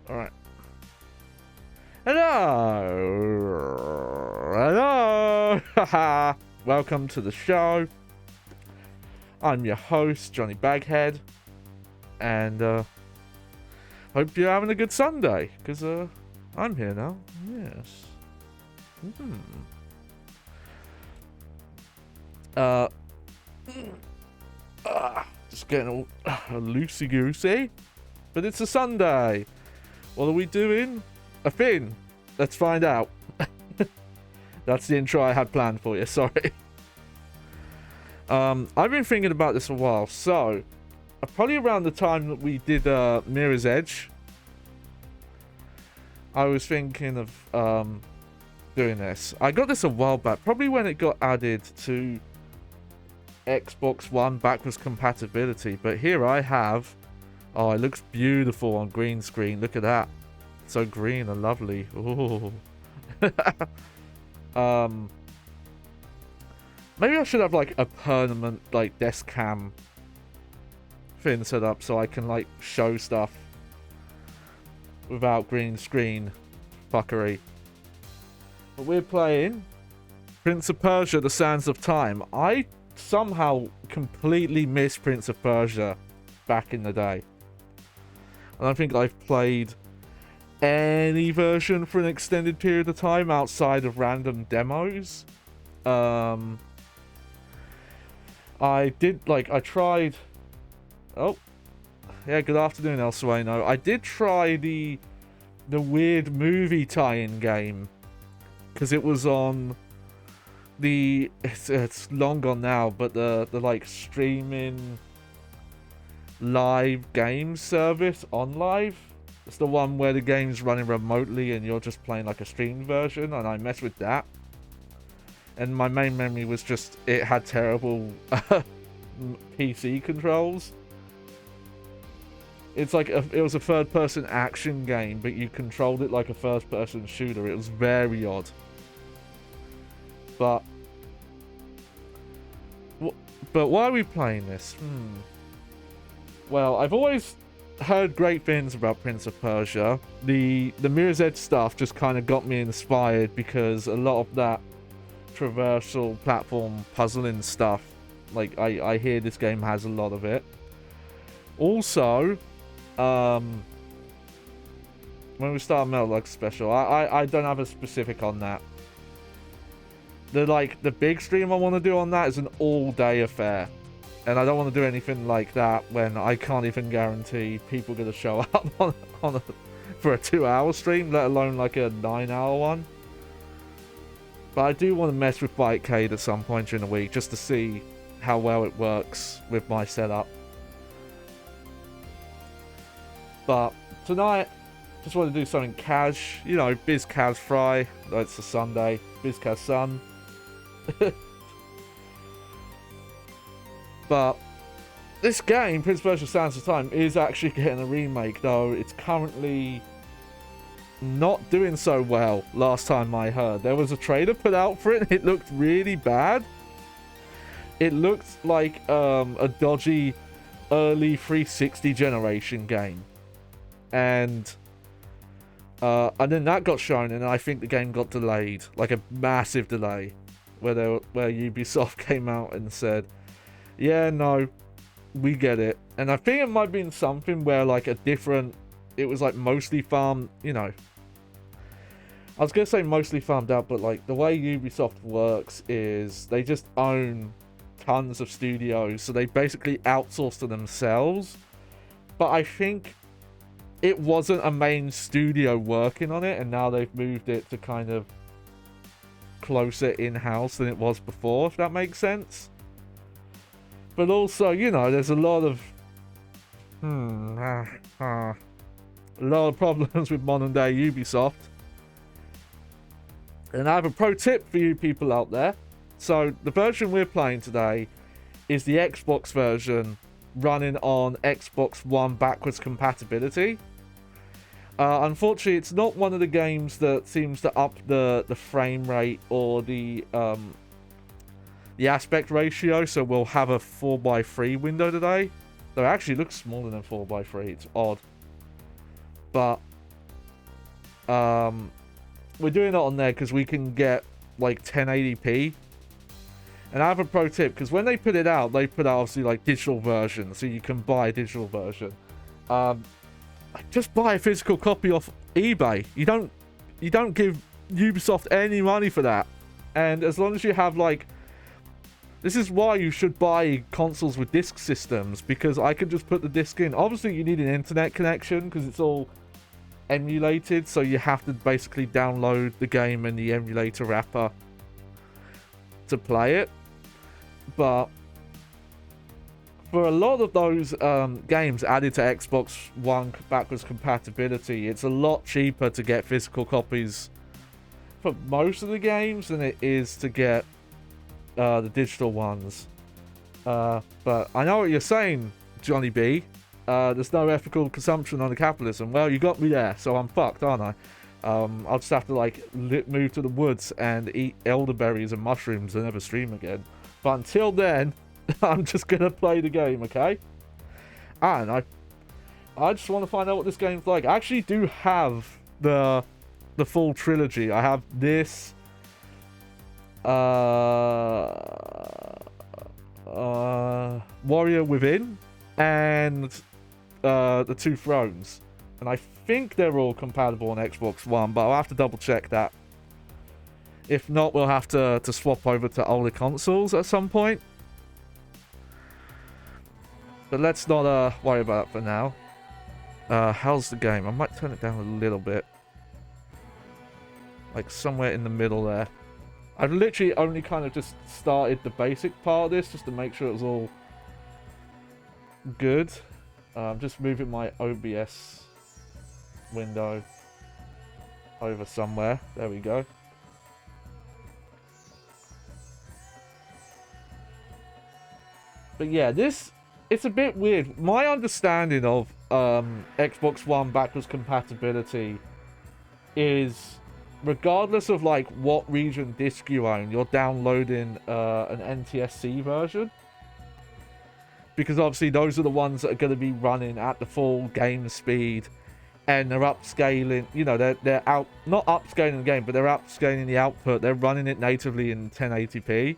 Alright. Hello! Hello! Welcome to the show. I'm your host, Johnny Baghead. And, hope you're having a good Sunday. Because, I'm here now. Yes. Just getting all loosey-goosey. But it's a Sunday. What are we doing? A thing. Let's find out. That's the intro I had planned for you. Sorry. I've been thinking about this a while. So, probably around the time that we did Mirror's Edge, I was thinking of doing this. I got this a while back. Probably when it got added to Xbox One backwards compatibility. But here I have... Oh, it looks beautiful on green screen. Look at that. So green and lovely. Ooh. Maybe I should have like a permanent like desk cam thing set up so I can like show stuff without green screen fuckery. But we're playing Prince of Persia: The Sands of Time. I somehow completely missed Prince of Persia back in the day. I don't think I've played any version for an extended period of time outside of random demos. I tried... Oh. Yeah, good afternoon, El Sueno. I did try the weird movie tie-in game. Because it was on the... It's long gone now, but the like streaming... live game service on Live. It's the one where the game's running remotely and you're just playing like a streamed version, and I messed with that. And my main memory was just it had terrible PC controls. It's like it was a third-person action game, but you controlled it like a first-person shooter. It was very odd. But why are we playing this? Well, I've always heard great things about Prince of Persia. The Mirror's Edge stuff just kind of got me inspired because a lot of that traversal platform puzzling stuff, like I hear this game has a lot of it. Also, when we start Metal Slug Special, I don't have a specific on that. The big stream I want to do on that is an all-day affair. And I don't want to do anything like that when I can't even guarantee people are going to show up for a 2-hour stream, let alone like a 9-hour one. But I do want to mess with Bytecade at some point during the week just to see how well it works with my setup. But tonight, just want to do something cash. You know, Biz Cas Fry. It's a Sunday. Biz Cas Sun. But this game, Prince of Persia: Sands of Time, is actually getting a remake, though it's currently not doing so well. Last time I heard, there was a trailer put out for it, and it looked really bad. It looked like a dodgy early 360 generation game, and then that got shown, and I think the game got delayed, like a massive delay, where Ubisoft came out and said, yeah, no, we get it. And I think it might have been something where like it was like mostly farmed, you know. I was going to say mostly farmed out, but like the way Ubisoft works is they just own tons of studios. So they basically outsource to themselves. But I think it wasn't a main studio working on it, and now they've moved it to kind of closer in-house than it was before, if that makes sense. But also, you know, there's a lot of problems with modern day Ubisoft. And I have a pro tip for you people out there. So the version we're playing today is the Xbox version running on Xbox One backwards compatibility. Unfortunately, it's not one of the games that seems to up the frame rate or the aspect ratio, so we'll have a 4:3 window today. Though it actually looks smaller than 4:3, it's odd. But We're doing it on there because we can get like 1080p. And I have a pro tip, because when they put it out, they put out obviously like digital version, so you can buy a digital version. Just buy a physical copy off eBay. You don't give Ubisoft any money for that. And as long as you have like, this is why you should buy consoles with disc systems, because I can just put the disc in. Obviously you need an internet connection because it's all emulated, so you have to basically download the game and the emulator wrapper to play it. But for a lot of those games added to Xbox One backwards compatibility, it's a lot cheaper to get physical copies for most of the games than it is to get the digital ones. But I know what you're saying, Johnny B. There's no ethical consumption on the capitalism. Well, you got me there, so I'm fucked, aren't I? I'll just have to like move to the woods and eat elderberries and mushrooms and never stream again. But until then, I'm just gonna play the game, okay? And I just want to find out what this game's like. I actually do have the full trilogy. I have this, Warrior Within, and the Two Thrones. And I think they're all compatible on Xbox One, but I'll have to double check that. If not, we'll have to swap over to older consoles at some point. But let's not worry about it for now. How's the game? I might turn it down a little bit. Like somewhere in the middle there. I've literally only kind of just started the basic part of this just to make sure it was all good. I'm just moving my OBS window over somewhere. There we go. But yeah, it's a bit weird. My understanding of Xbox One backwards compatibility is, regardless of like what region disc you own, you're downloading an NTSC version. Because obviously those are the ones that are going to be running at the full game speed, and they're upscaling, you know, they're not upscaling the game, but they're upscaling the output. They're running it natively in 1080p.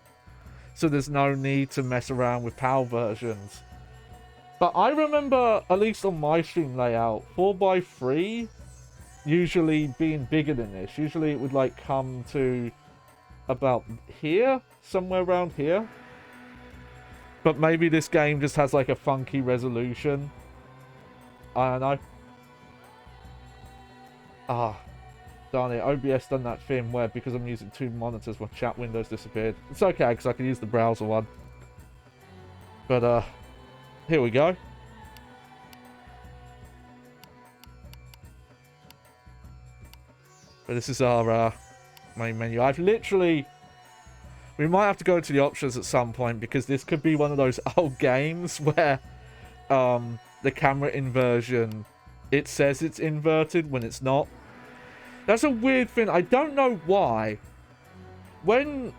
So there's no need to mess around with PAL versions. But I remember, at least on my stream layout, 4x3 usually being bigger than this. Usually it would like come to about here, somewhere around here. But maybe this game just has like a funky resolution. I don't know. Darn it, OBS done that thing where because I'm using two monitors, my chat window's disappeared. It's okay, because I can use the browser one. But, here we go. But this is our main menu. I've literally... We might have to go to the options at some point, because this could be one of those old games where the camera inversion, it says it's inverted when it's not. That's a weird thing. I don't know why. When,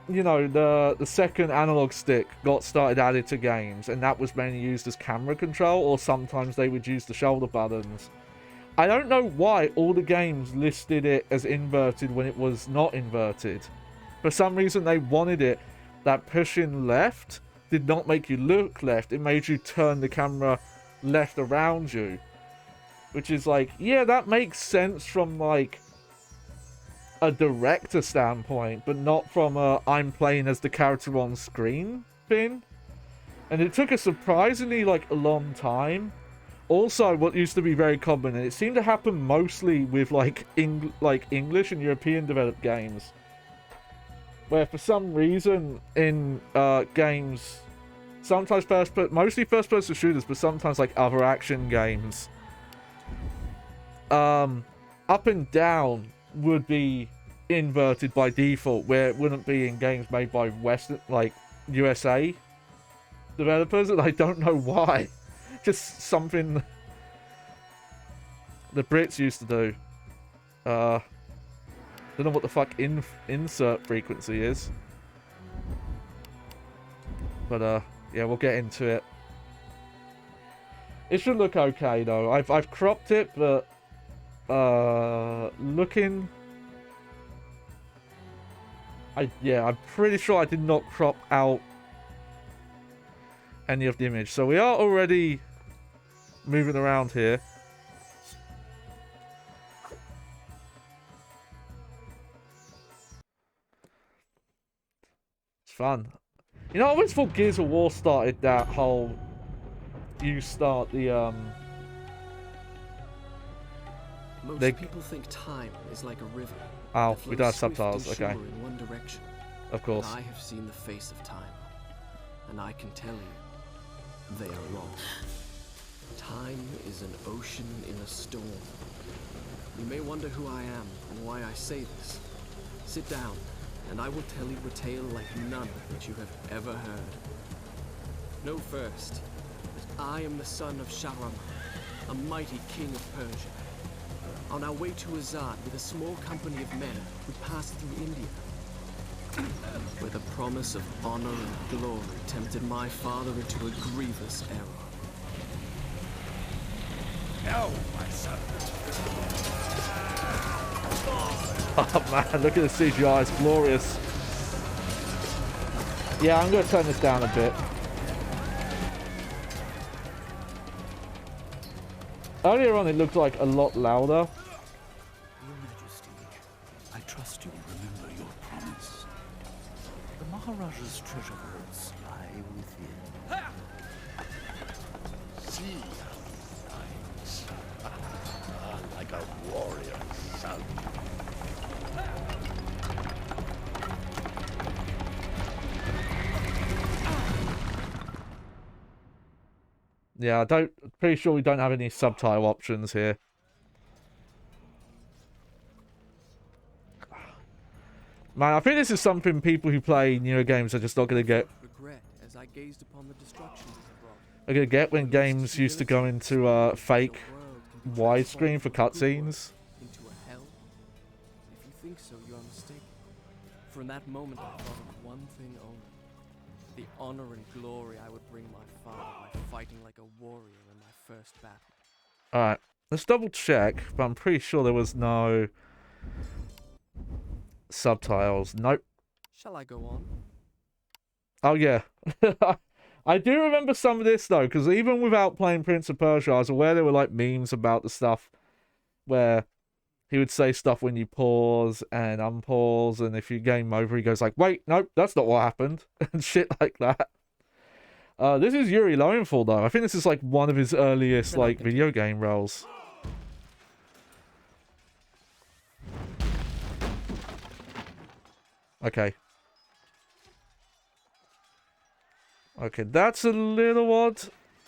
you know, the second analog stick got started added to games, and that was mainly used as camera control, or sometimes they would use the shoulder buttons. I don't know why all the games listed it as inverted when it was not inverted. For some reason they wanted it that pushing left did not make you look left. It made you turn the camera left around you. Which is like, yeah, that makes sense from like a director standpoint, but not from a I'm playing as the character on screen thing. And it took a surprisingly like a long time. Also, what used to be very common, and it seemed to happen mostly with like English and European developed games, where for some reason in games, sometimes mostly first person shooters, but sometimes like other action games, up and down would be inverted by default, where it wouldn't be in games made by Western, like USA developers, and I don't know why. Just something the Brits used to do. Don't know what the fuck insert frequency is. But yeah, we'll get into it. It should look okay though. I've cropped it, but Looking... Yeah, I'm pretty sure I did not crop out any of the image. So we are already moving around here. It's fun. You know, I always thought Gears of War started that whole... You start the, Most people think time is like a river. Oh, we don't have subtitles, okay. In one direction. Of course. But I have seen the face of time, and I can tell you, they are wrong. Time is an ocean in a storm. You may wonder who I am and why I say this. Sit down, and I will tell you a tale like none that you have ever heard. Know first that I am the son of Shahram, a mighty king of Persia. On our way to Azad with a small company of men, we passed through India, where the promise of honor and glory tempted my father into a grievous error. No, my son. Oh man, look at the CGI, it's glorious. Yeah, I'm going to turn this down a bit. Earlier on it looked like a lot louder. Your Majesty, I trust you remember your promise. The Maharaja's treasure vaults lie within. See how he like a warrior son. Yeah, pretty sure we don't have any subtitle options here. Man, I think this is something people who play newer games are just not going to get. Are going to get when games used to go into fake widescreen for cutscenes. Into a hell? If you think so, you are mistaken. For in that moment I thought of one thing only. The honor and glory I would bring my father by fighting like a warrior in my first battle. Alright, let's double check, but I'm pretty sure there was no subtitles. Nope. Shall I go on? Oh yeah. I do remember some of this though, because even without playing Prince of Persia, I was aware there were like memes about the stuff where he would say stuff when you pause and unpause, and if you game over, he goes like, wait, nope, that's not what happened, and shit like that. This is Yuri Lowenthal, though. I think this is like one of his earliest like video game roles. Okay. Okay, that's a little odd.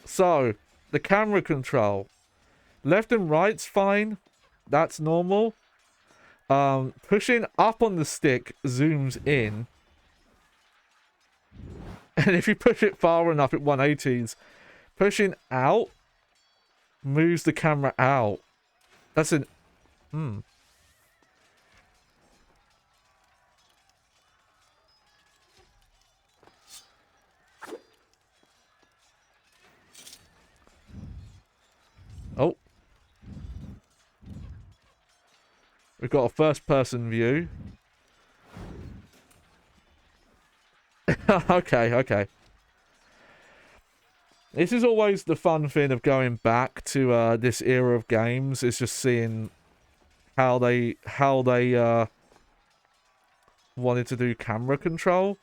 So, the camera control. Left and right's fine. That's normal. Pushing up on the stick zooms in. And if you push it far enough, it 180s. Pushing out moves the camera out. That's an... Oh. We've got a first-person view. Okay. This is always the fun thing of going back to this era of games, is just seeing how they wanted to do camera control.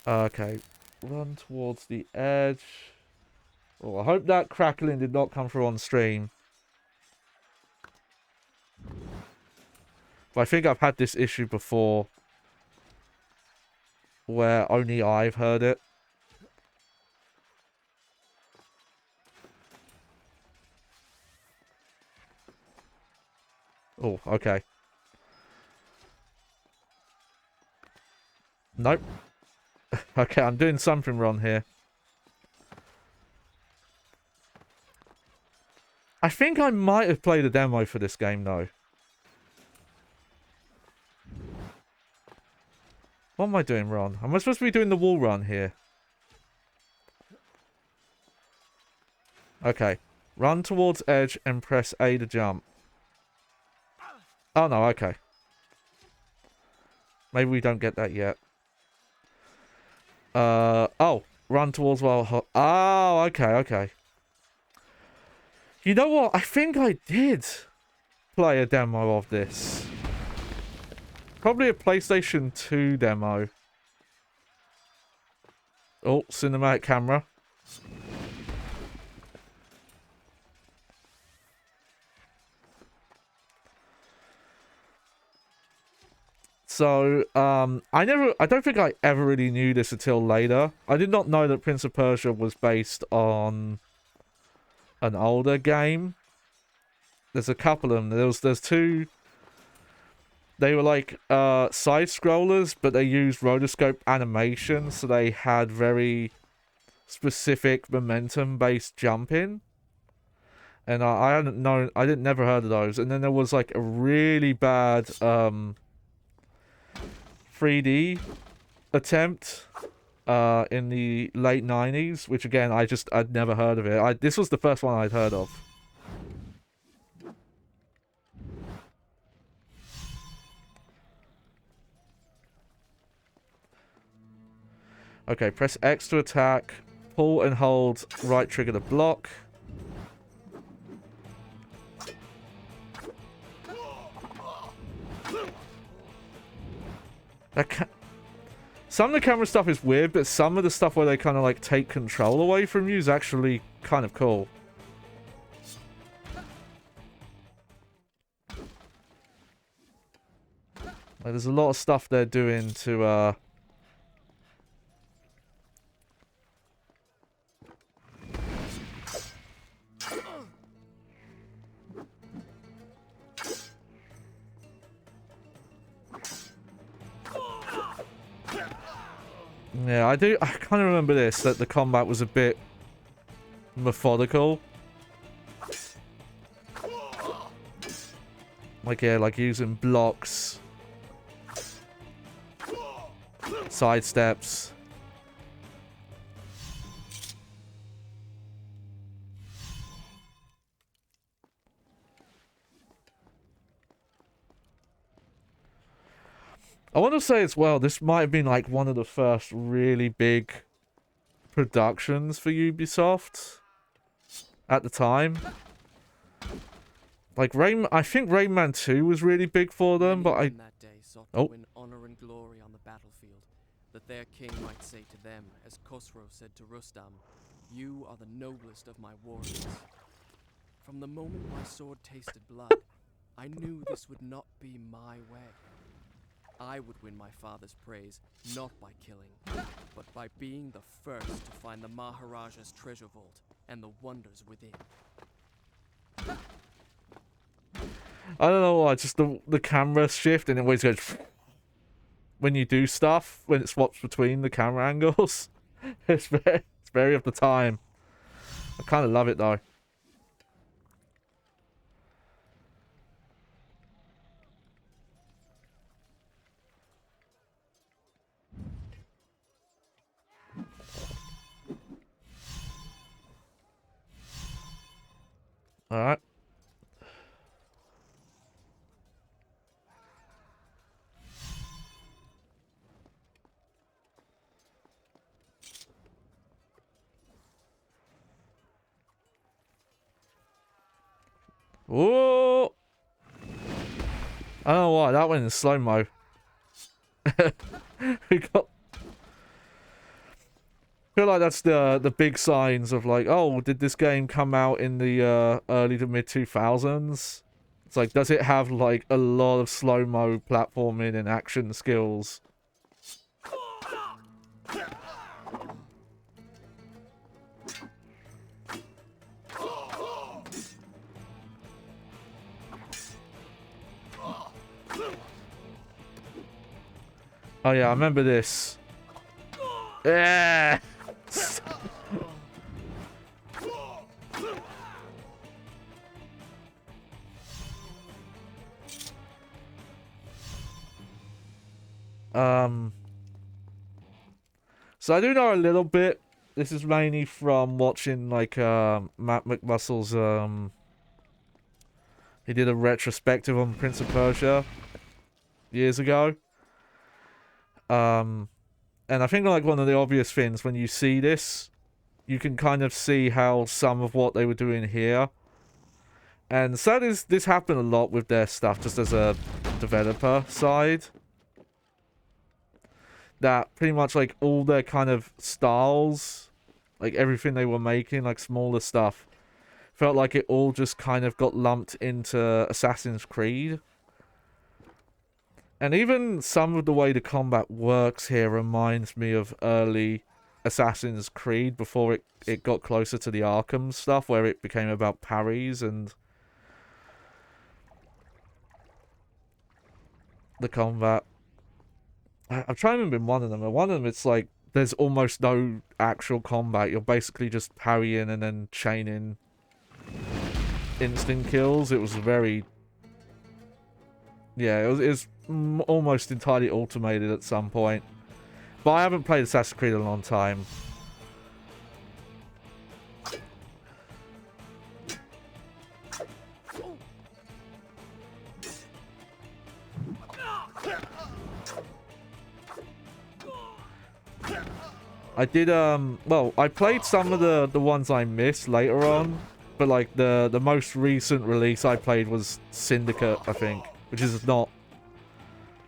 Okay, run towards the edge. Oh, I hope that crackling did not come through on stream. But I think I've had this issue before, where only I've heard it. Oh, okay. Nope. Okay, I'm doing something wrong here. I think I might have played a demo for this game, though. What am I doing wrong? Am I supposed to be doing the wall run here? Okay. Run towards edge and press A to jump. Oh, no, okay. Maybe we don't get that yet. Oh, run towards while... Oh, okay, okay. You know what? I think I did play a demo of this. Probably a PlayStation 2 demo. Oh, cinematic camera. So, I don't think I ever really knew this until later. I did not know that Prince of Persia was based on an older game. There's a couple of them. There's two. They were like side scrollers, but they used rotoscope animation, so they had very specific momentum based jumping. And I hadn't known, I didn't never heard of those. And then there was like a really bad 3D attempt in the late 90s, which again I'd never heard of it. This was the first one I'd heard of. Okay, press X to attack, pull and hold right trigger to block. Some of the camera stuff is weird, but some of the stuff where they kind of like take control away from you is actually kind of cool. Like, there's a lot of stuff they're doing to yeah, I kind of remember this, that the combat was a bit methodical. Like, yeah, like using blocks, side steps. I want to say as well, this might have been like one of the first really big productions for Ubisoft at the time. Like I think Rayman 2 was really big for them, but that day sought to win honor and glory on the battlefield, that their king might say to them, as Khosrow said to Rustam, "You are the noblest of my warriors." From the moment my sword tasted blood, I knew this would not be my way. I would win my father's praise, not by killing, but by being the first to find the Maharaja's treasure vault and the wonders within. I don't know why, just the camera shift and it always goes when you do stuff, when it swaps between the camera angles. It's very of the time. I kind of love it though. Alright. Whoa! I don't know why, that went in slow-mo. We got... I feel like that's the big signs of like, oh, did this game come out in the early to mid 2000s? It's like, does it have like a lot of slow-mo platforming and action skills? Oh yeah, I remember this. Yeah. So I do know a little bit This is mainly from watching like Matt McMuscle's he did a retrospective on Prince of Persia years ago. And I think like one of the obvious things when you see this, you can kind of see how some of what they were doing here. And so this happened a lot with their stuff just as a developer side. That pretty much like all their kind of styles, like everything they were making, like smaller stuff, felt like it all just kind of got lumped into Assassin's Creed. And even some of the way the combat works here reminds me of early Assassin's Creed before it got closer to the Arkham stuff, where it became about parries and the combat. I'm trying to remember in one of them. In one of them, it's like there's almost no actual combat. You're basically just parrying and then chaining instant kills. It was very... Yeah, it was almost entirely automated at some point. But I haven't played Assassin's Creed in a long time. I did, well, I played some of the ones I missed later on, but like the most recent release I played was Syndicate, I think, which is not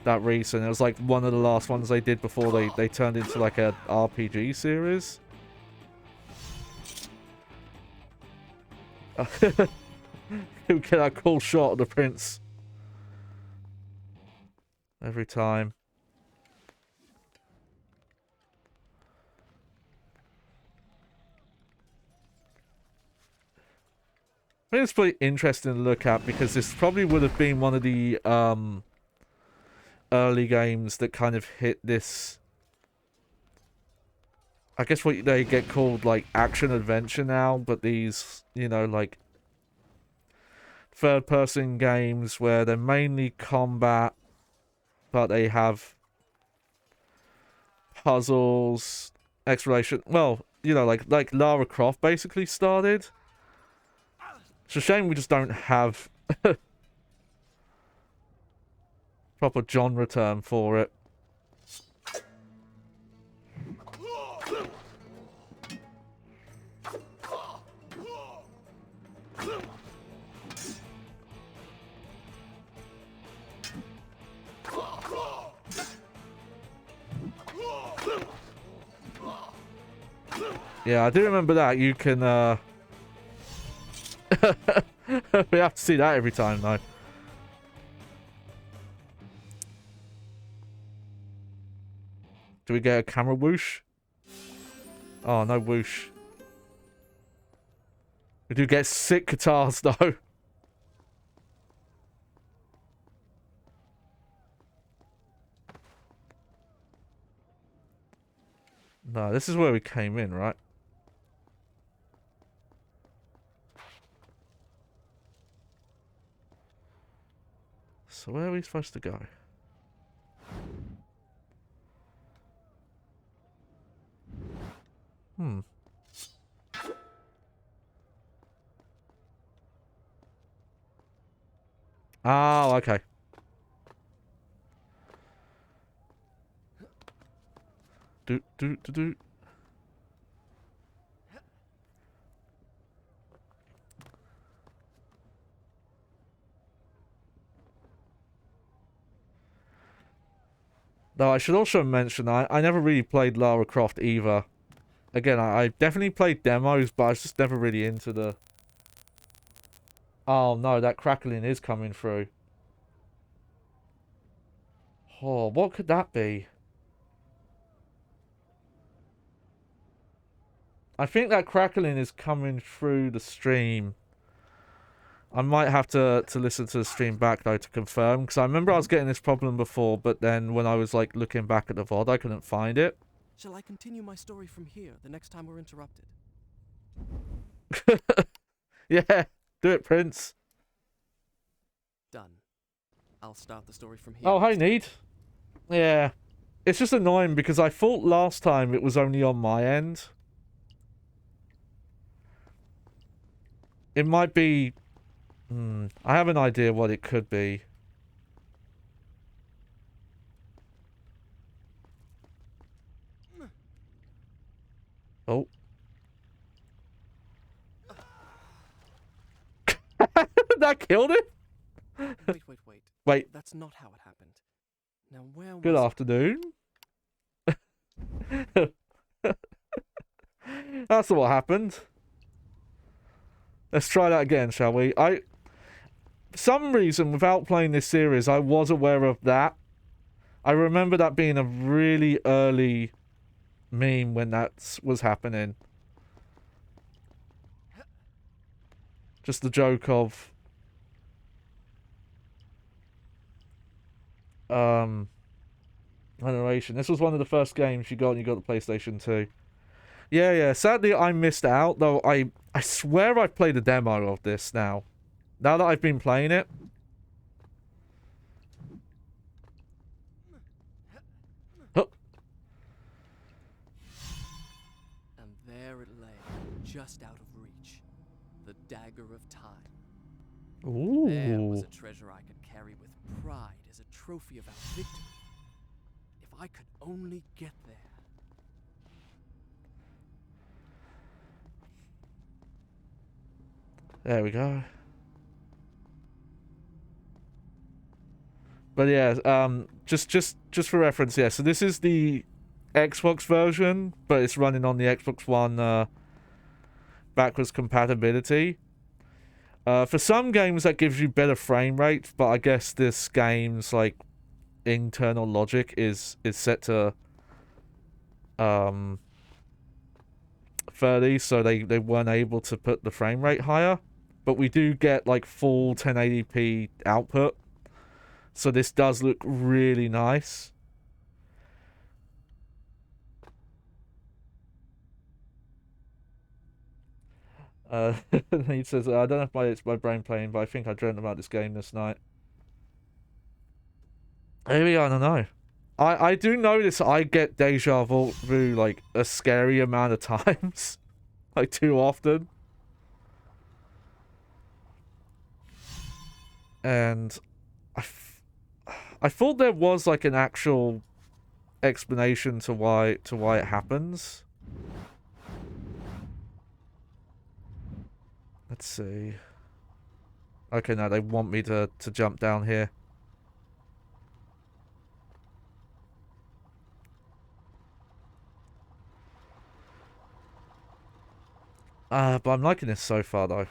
that recent. It was like one of the last ones they did before they turned into like a RPG series. Who get that cool shot of the prince every time. I think it's pretty interesting to look at because this probably would have been one of the early games that kind of hit this, I guess what they get called like action adventure now, but these, you know, like third person games where they're mainly combat, but they have puzzles, exploration. Well, you know, like Lara Croft basically started. It's a shame we just don't have proper genre term for it. Yeah, I do remember that. You can, we have to see that every time, though. Do we get a camera whoosh? Oh, no whoosh. We do get sick guitars, though. No, this is where we came in, right? So where are we supposed to go? Oh, okay. Do. Though I should also mention, I never really played Lara Croft either. Again, I definitely played demos, but I was just never really into the... Oh no, that crackling is coming through. Oh, what could that be? I think that crackling is coming through the stream. I might have to listen to the stream back, though, to confirm. Because I remember I was getting this problem before, but then when I was, like, looking back at the VOD, I couldn't find it. Shall I continue my story from here the next time we're interrupted? Yeah, do it, Prince. Done. I'll start the story from here. Oh, hi, Need. Yeah. It's just annoying because I thought last time it was only on my end. It might be... I have an idea what it could be. Oh. That killed it? Wait. Wait. That's not how it happened. Now where was Good afternoon. That's what happened. Let's try that again, shall we? For some reason, without playing this series, I was aware of that. I remember that being a really early meme when that was happening. Just the joke of... Generation. This was one of the first games you got when you got the PlayStation 2. Yeah. Sadly, I missed out, though I swear I've played a demo of this now. Now that I've been playing it. Huh. And there it lay, just out of reach. The Dagger of Time. Ooh. There was a treasure I could carry with pride as a trophy of our victory. If I could only get there. There we go. But yeah, just for reference, yeah. So this is the Xbox version, but it's running on the Xbox One backwards compatibility. For some games that gives you better frame rate, but I guess this game's like internal logic is set to 30, so they weren't able to put the frame rate higher. But we do get like full 1080p output. So this does look really nice. He says, I don't know if it's my brain playing, but I think I dreamt about this game this night. Maybe, I don't know. I do notice I get deja vu like a scary amount of times. Like too often. And I thought there was like an actual explanation to why it happens. Let's see. Okay, now they want me to jump down here. But I'm liking this so far though.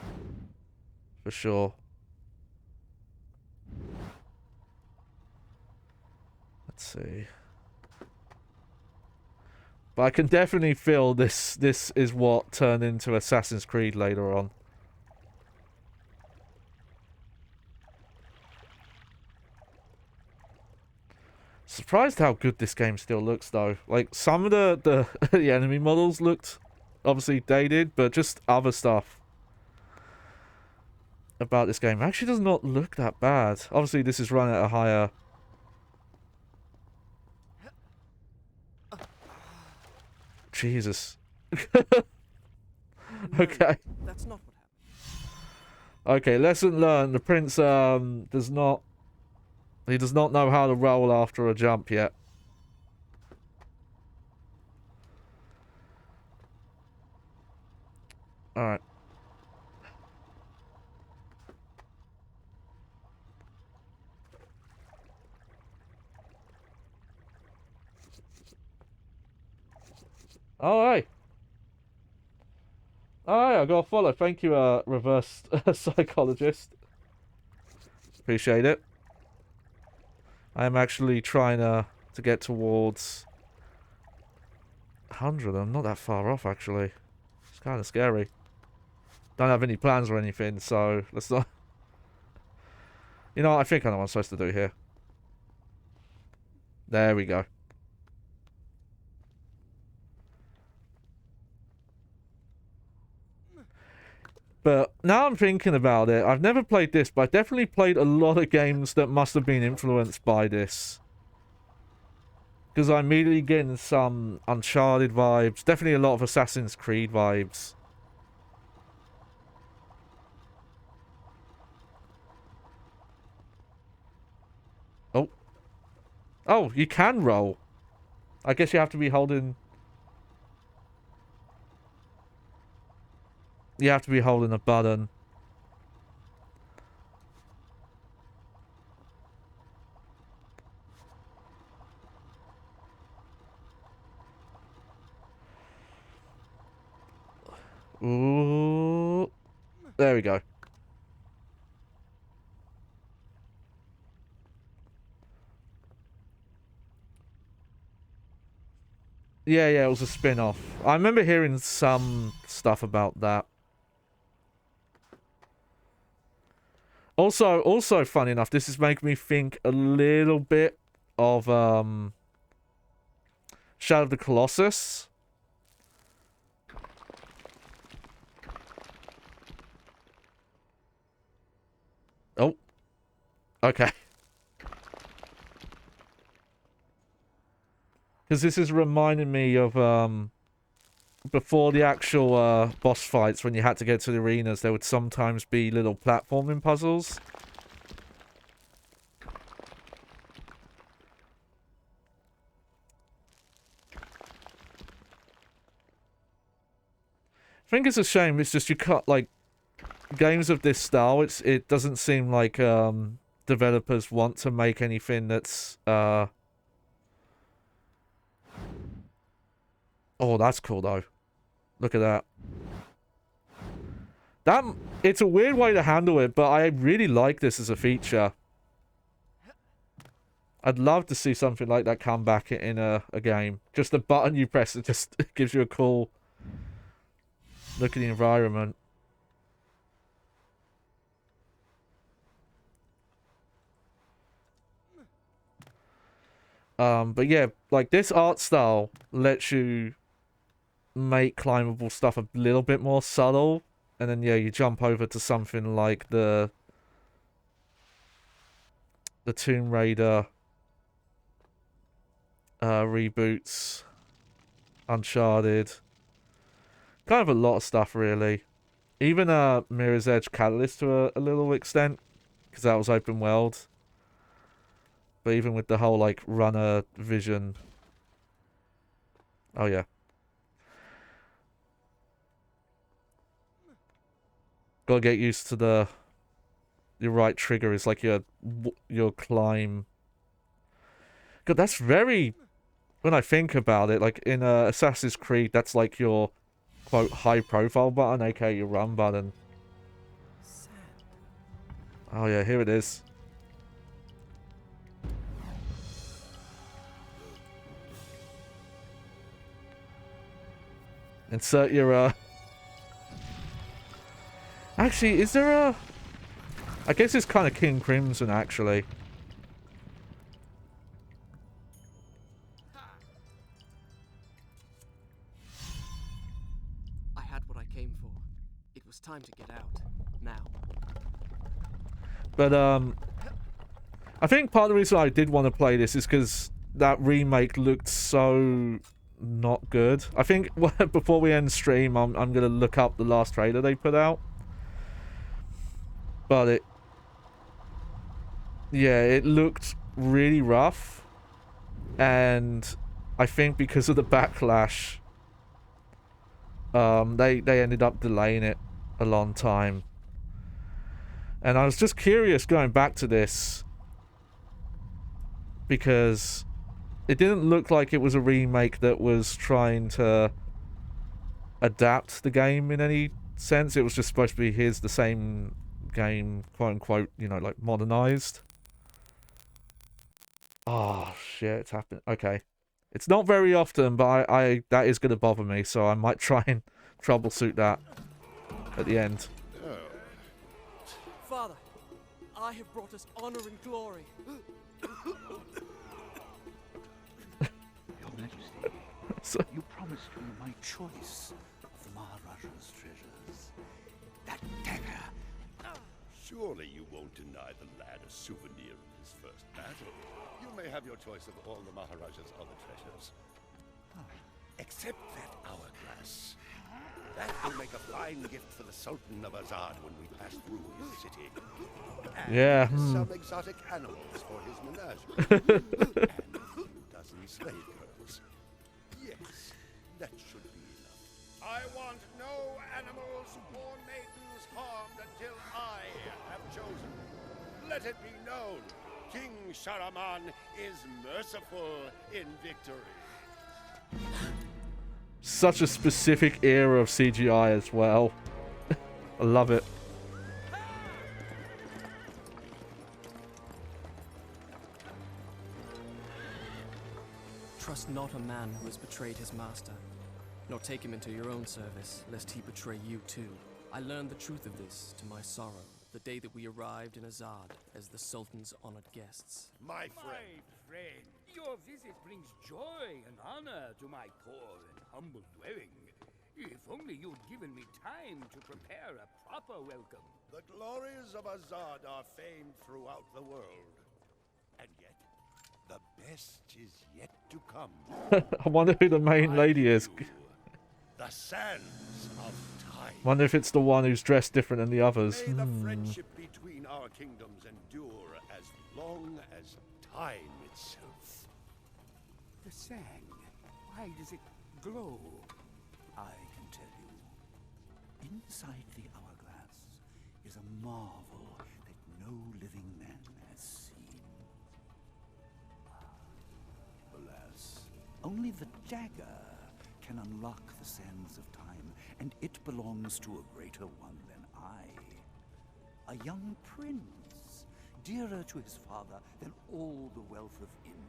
For sure. Let's see. But I can definitely feel this is what turned into Assassin's Creed later on. Surprised how good this game still looks though. Like some of the the enemy models looked obviously dated, but just other stuff about this game actually does not look that bad. Obviously this is run at a higher... Jesus. Okay. That's not what happened. Okay, lesson learned. The prince does not know how to roll after a jump yet. Alright. Alright. Alright, I got a follow. Thank you, reverse psychologist. Appreciate it. I am actually trying to get towards 100. I'm not that far off, actually. It's kind of scary. Don't have any plans or anything, so let's not... You know, I think I know what I'm supposed to do here. There we go. But now I'm thinking about it, I've never played this, but I've definitely played a lot of games that must have been influenced by this. Because I'm immediately getting some Uncharted vibes, definitely a lot of Assassin's Creed vibes. Oh, you can roll. I guess you have to be holding... You have to be holding a button. Ooh. There we go. Yeah, it was a spin-off. I remember hearing some stuff about that. Also, funny enough, this is making me think a little bit of Shadow of the Colossus. Oh. Okay. Because this is reminding me of, before the actual, boss fights, when you had to get to the arenas, there would sometimes be little platforming puzzles. I think it's a shame, it's just you can't, like, games of this style, it doesn't seem like, developers want to make anything that's, Oh, that's cool, though. Look at that. It's a weird way to handle it, but I really like this as a feature. I'd love to see something like that come back in a game. Just a button you press, it just gives you a cool look at the environment. But yeah, like, this art style lets you make climbable stuff a little bit more subtle, and then yeah, you jump over to something like the Tomb Raider reboots, Uncharted, kind of a lot of stuff really. Even Mirror's Edge Catalyst to a little extent, because that was open world. But even with the whole like runner vision. Oh yeah. Gotta get used to the right trigger is like your climb. God, that's very, when I think about it, like in Assassin's Creed, that's like your quote high profile button, aka your run button. Oh yeah, here it is. Insert your Actually, is there a... I guess it's kind of King Crimson, actually. I had what I came for. It was time to get out. Now. But, I think part of the reason I did want to play this is because that remake looked so not good. I think before we end stream, I'm going to look up the last trailer they put out. But it looked really rough, and I think because of the backlash, they ended up delaying it a long time. And I was just curious going back to this, because it didn't look like it was a remake that was trying to adapt the game in any sense. It was just supposed to be here's the same game, quote unquote, you know, like modernized. Oh shit, it's happened. Okay, it's not very often, but I that is gonna bother me, so I might try and troubleshoot that at the end. Father, I have brought us honor and glory. Your Majesty, you promised me my choice of the Maharaja's treasures. That dagger. Surely you won't deny the lad a souvenir of his first battle. You may have your choice of all the Maharaja's other treasures. Except that hourglass. That will make a fine gift for the Sultan of Azad when we pass through his city. And Yeah. some exotic animals for his menagerie. And slave girls. Yes, that should be enough. I want no animals or maidens harmed until I have chosen. Let it be known, King Sharaman is merciful in victory. Such a specific era of CGI as well. I love it. Trust not a man who has betrayed his master, nor take him into your own service, lest he betray you too. I learned the truth of this to my sorrow, the day that we arrived in Azad as the Sultan's honored guests. My friend. Your visit brings joy and honor to my poor and humble dwelling. If only you'd given me time to prepare a proper welcome. The glories of Azad are famed throughout the world. And yet, the best is yet to come. I wonder who the main lady is. The sands of time. Wonder if it's the one who's dressed different than the others. May the friendship between our kingdoms endure as long as time itself. The sand, why does it glow? I can tell you. Inside the hourglass is a marvel that no living man has seen. Alas, only the dagger can unlock the sands of time, and it belongs to a greater one than I. A young prince, dearer to his father than all the wealth of India.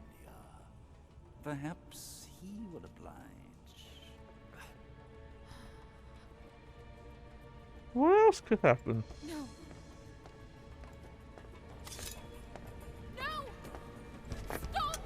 Perhaps he will oblige. What else could happen? No. No! Stop!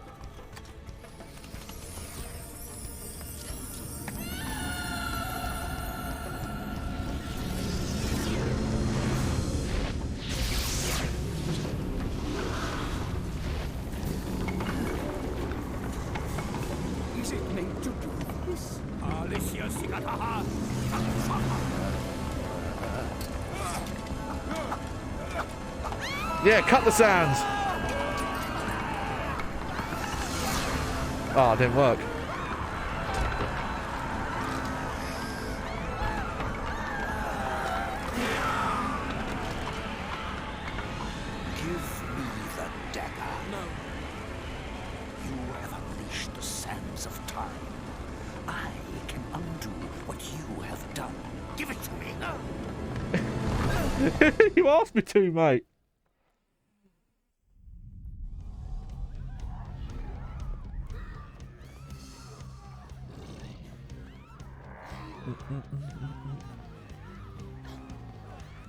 Is it made to do this? Alicia Sigataha! Yeah, cut the sands. Oh, it didn't work. Give me the dagger. No. You have unleashed the sands of time. I can undo what you have done. Give it to me. No. You asked me to, mate.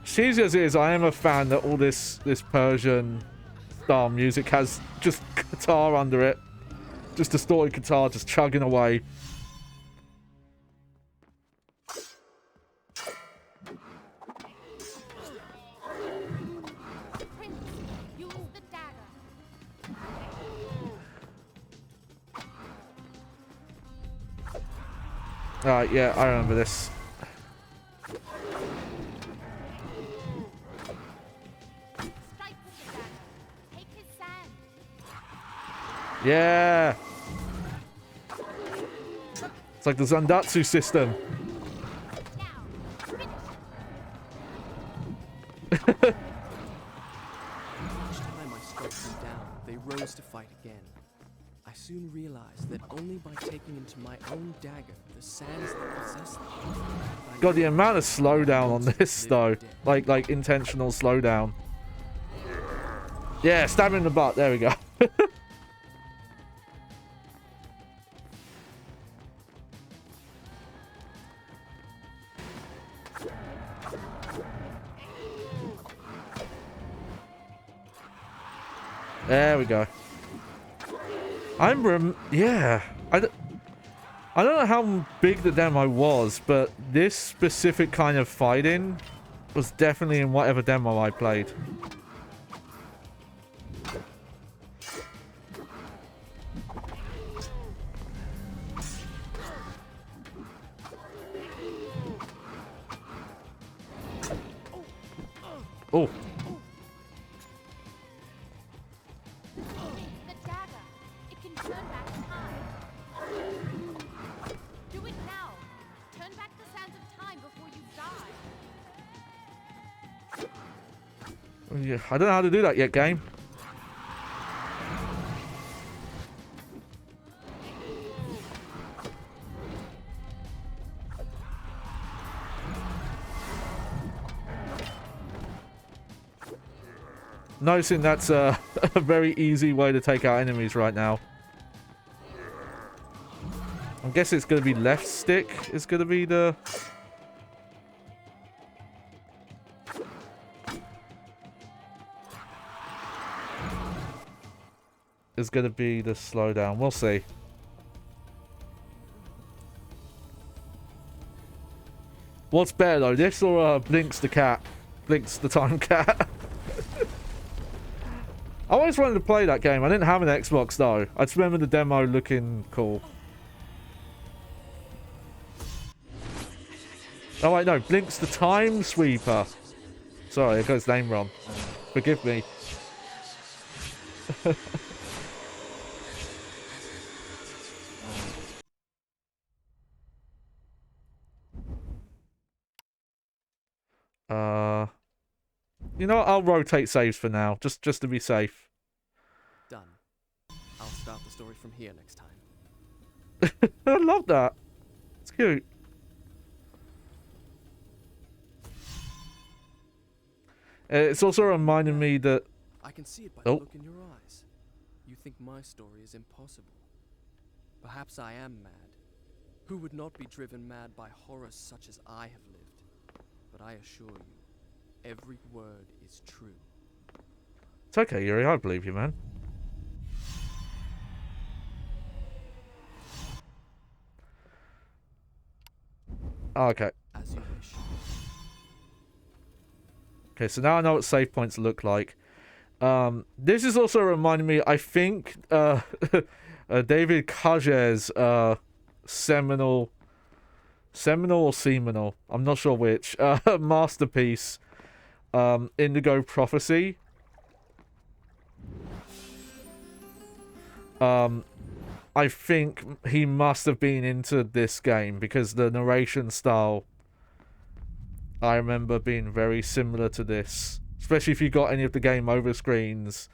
Cheesy as it is, I am a fan that all this Persian style music has just guitar under it. Just distorted guitar just chugging away. Prince, use the dagger. Alright, yeah, I remember this. Strike with the dagger. Take his sand. Yeah! It's like the Zandatsu system. Now, finish. Each time I struck them down, they rose to fight again. I soon realized that only by taking into my own dagger the sands that possess them. God, the amount of slowdown on this, though. Like intentional slowdown. Yeah, stab him in the butt. There we go. There we go. Yeah. I don't know how big the demo was, but this specific kind of fighting was definitely in whatever demo I played. Oh. The dagger. It can turn back time. Yeah, I don't know how to do that yet, game. Noticing that's a very easy way to take out enemies right now. I guess it's going to be left stick is going to be the... is going to be the slowdown. We'll see. What's better though, this or Blinks the cat? Blinks the time cat? I always wanted to play that game. I didn't have an Xbox though. I just remember the demo looking cool. Oh wait, no, Blinks the Time Sweeper. Sorry, I got his name wrong. Forgive me. You know what? I'll rotate saves for now, just to be safe. Done. I'll start the story from here next time. I love that. It's cute. It's also reminding me that... I can see it by the look in your eyes. You think my story is impossible. Perhaps I am mad. Who would not be driven mad by horrors such as I have lived? But I assure you, every word is true. It's okay, Yuri. I believe you, man. Oh, okay. As you wish. Okay, so now I know what save points look like. This is also reminding me, I think, David Cage's seminal or seminal, I'm not sure which, masterpiece, Indigo Prophecy. I think he must have been into this game because the narration style I remember being very similar to this. Especially if you got any of the game over screens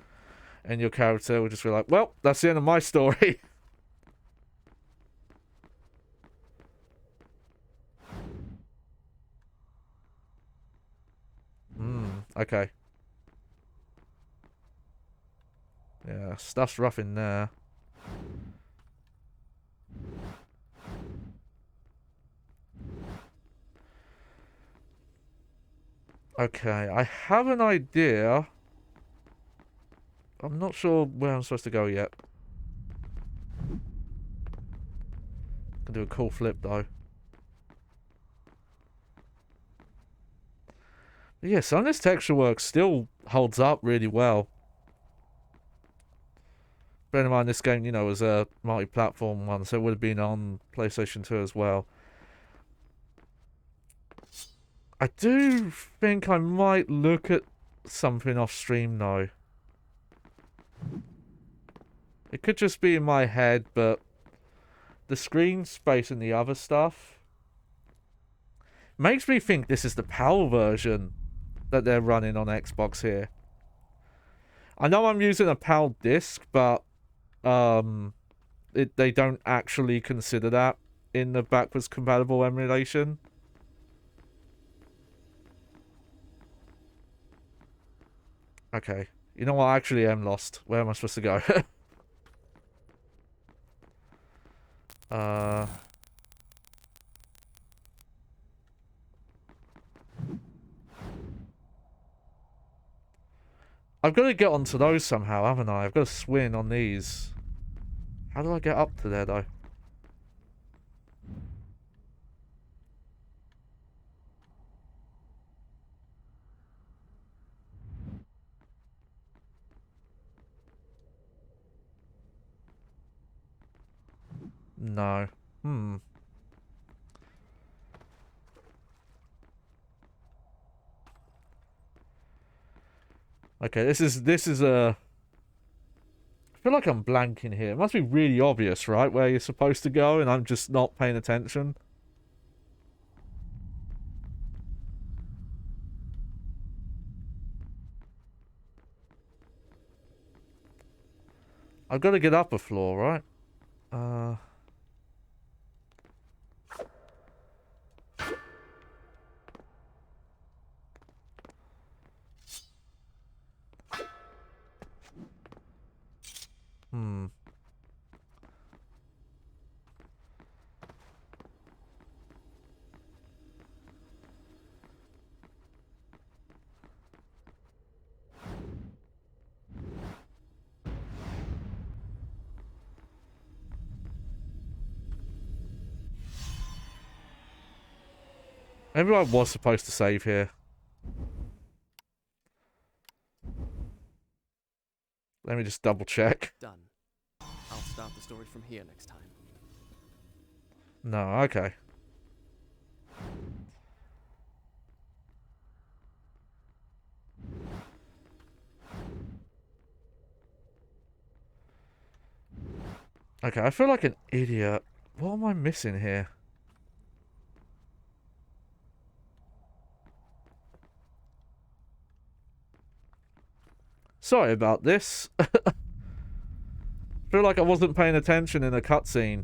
and your character would just be like, well, that's the end of my story. Okay. Yeah, stuff's rough in there. Okay, I have an idea. I'm not sure where I'm supposed to go yet. Can do a cool flip though. But yeah, some of this texture work still holds up really well. Bear in mind this game, you know, was a multi-platform one, so it would have been on PlayStation 2 as well. I do think I might look at something off stream though. It could just be in my head, but the screen space and the other stuff makes me think this is the PAL version that they're running on Xbox here. I know I'm using a PAL disc, but they don't actually consider that in the backwards compatible emulation. Okay. You know what? I actually am lost. Where am I supposed to go? I've got to get onto those somehow, haven't I? I've got to swing on these. How do I get up to there, though? No. Okay, this is a... I feel like I'm blanking here. It must be really obvious, right? Where you're supposed to go, and I'm just not paying attention. I've got to get up a floor, right? Hmm. Maybe I was supposed to save here. Let me just double check. Done. I'll start the story from here next time. No, okay. Okay, I feel like an idiot. What am I missing here? Sorry about this. Feel like I wasn't paying attention in a cutscene.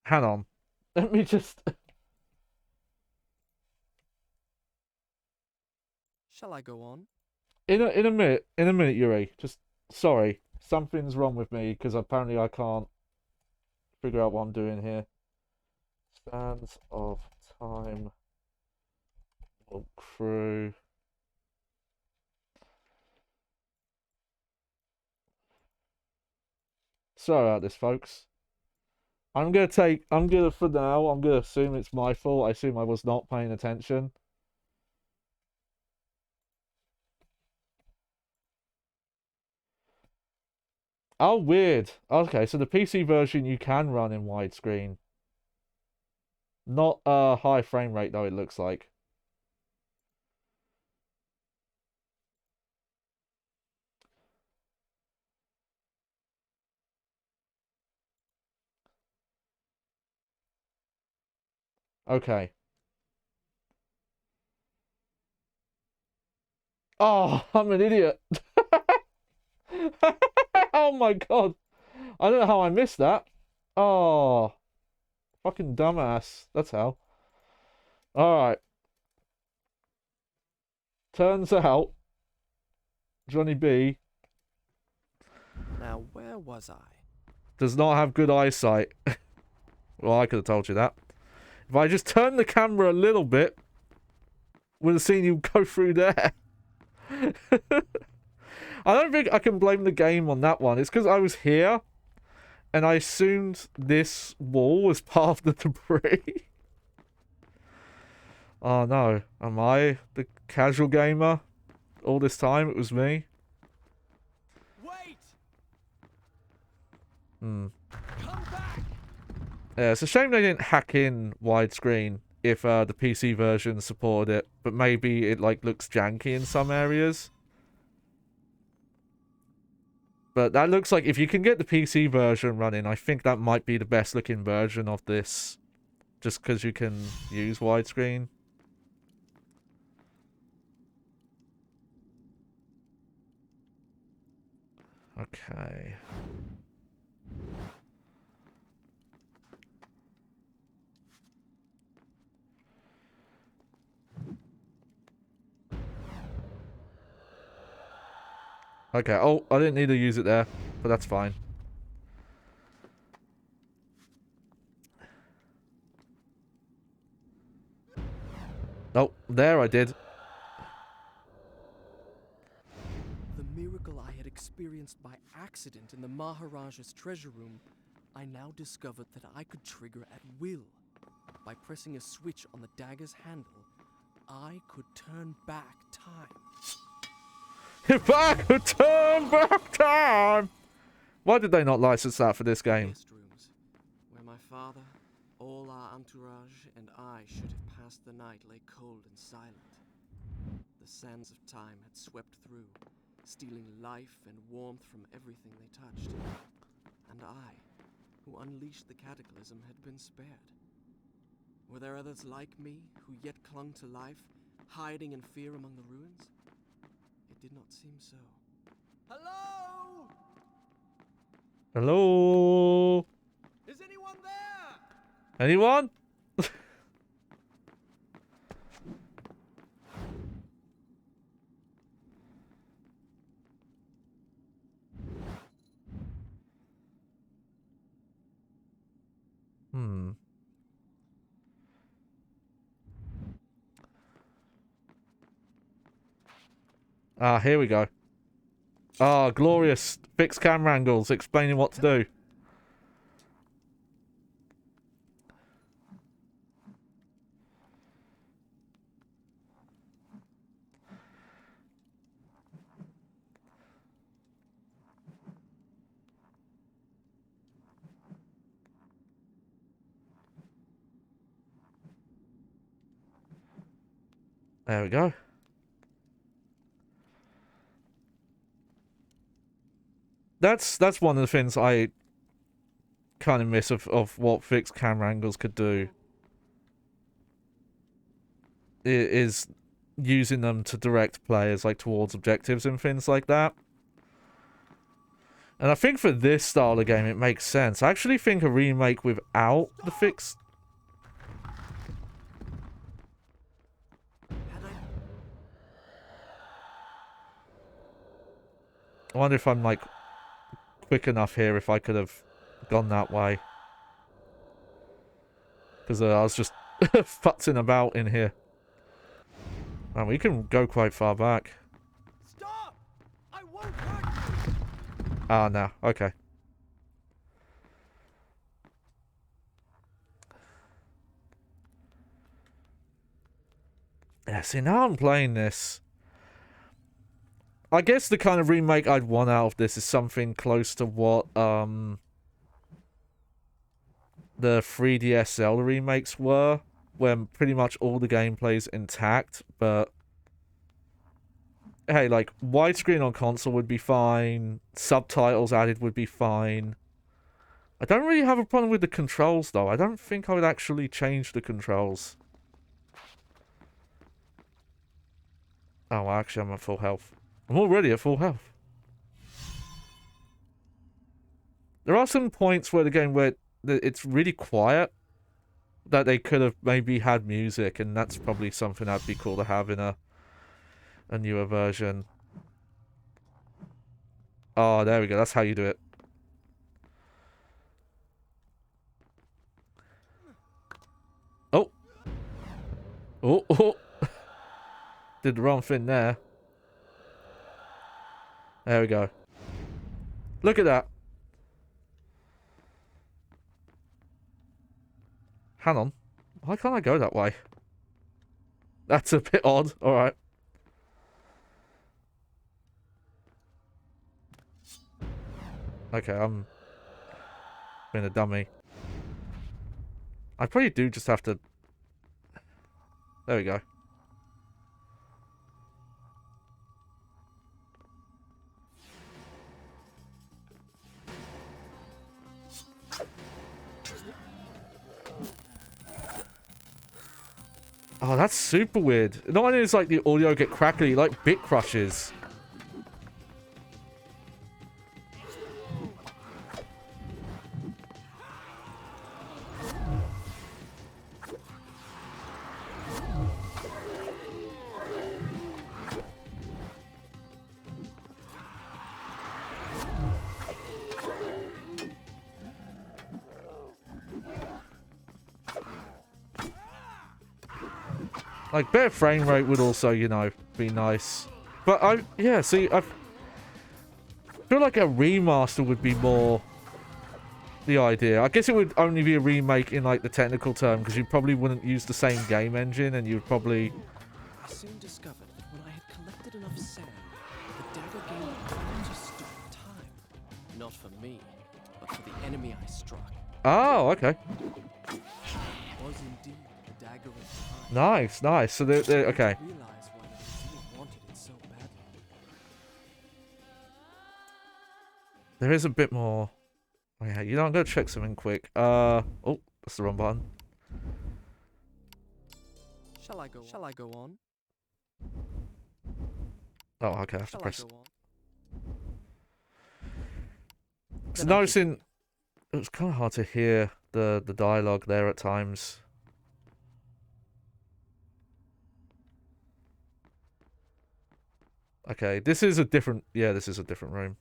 Hang on. Let me just... Shall I go on? In a minute, Yuri. Just, sorry. Something's wrong with me, because apparently I can't figure out what I'm doing here. Sands of Time. Walk through. Sorry about this, folks. For now, I'm gonna assume it's my fault. I assume I was not paying attention. Oh, weird. Okay, so the PC version you can run in widescreen. Not high frame rate though, it looks like. Okay. Oh, I'm an idiot. Oh my god. I don't know how I missed that. Oh, fucking dumbass. That's how. Alright. Turns out, Johnny B Now, where was I? does not have good eyesight. Well, I could have told you that. If I just turned the camera a little bit, would have seen you go through there. I don't think I can blame the game on that one. It's because I was here, and I assumed this wall was part of the debris. Oh no, am I the casual gamer? All this time it was me? Wait! Hmm. Come back! Yeah, it's a shame they didn't hack in widescreen if the PC version supported it, but maybe it like looks janky in some areas. But that looks like if you can get the PC version running, I think that might be the best looking version of this, just because you can use widescreen. Okay. Okay, oh, I didn't need to use it there, but that's fine. Oh, there I did. The miracle I had experienced by accident in the Maharaja's treasure room, I now discovered that I could trigger at will. By pressing a switch on the dagger's handle, I could turn back time. If I could turn back time! Why did they not license that for this game? Guest rooms, where my father, all our entourage, and I should have passed the night lay cold and silent. The sands of time had swept through, stealing life and warmth from everything they touched. And I, who unleashed the cataclysm, had been spared. Were there others like me, who yet clung to life, hiding in fear among the ruins? It did not seem so. Hello? Hello? Is anyone there? Anyone? Ah, here we go. Ah, glorious. Fixed camera angles, explaining what to do. There we go. That's one of the things I kind of miss of what fixed camera angles could do. Is using them to direct players like towards objectives and things like that. And I think for this style of game it makes sense. I actually think a remake without the fixed... I wonder if I'm like quick enough here if I could have gone that way. Because I was just futzing about in here. Man, we can go quite far back. Stop! I won't hurt you! Ah, no. Okay. Yeah, see, now I'm playing this. I guess the kind of remake I'd want out of this is something close to what, the 3DS Zelda remakes were, where pretty much all the gameplay's intact, but hey, like, widescreen on console would be fine, subtitles added would be fine. I don't really have a problem with the controls, though. I don't think I would actually change the controls. Oh, well, actually, I'm at full health. I'm already at full health. There are some points where the game where it's really quiet that they could have maybe had music, and that's probably something that'd be cool to have in a newer version. Oh, there we go. That's how you do it. Oh. Oh, oh. Did the wrong thing there. There we go. Look at that. Hang on. Why can't I go that way? That's a bit odd. Alright. Okay, I'm being a dummy. I probably do just have to... There we go. Oh, that's super weird. Not only does like the audio get crackly, like bit crushes. Like, better frame rate would also, you know, be nice. But yeah, see, I feel like a remaster would be more the idea. I guess it would only be a remake in, like, the technical term, because you probably wouldn't use the same game engine, and you'd probably... I soon discovered that when I had collected enough sand, the not for me, but for the enemy I struck. Oh, okay. It was indeed the dagger of time. Nice, nice. So they're okay. I realize why the museum wanted it so badly. There is a bit more. Oh, yeah, you know, I'm gonna check something quick. Oh, that's the wrong button. Shall I go on? Oh, okay, I have to Shall I press. go on? It's Then I'll noticing it was kind of hard to hear the dialogue there at times. Okay, this is a different. Yeah, this is a different room.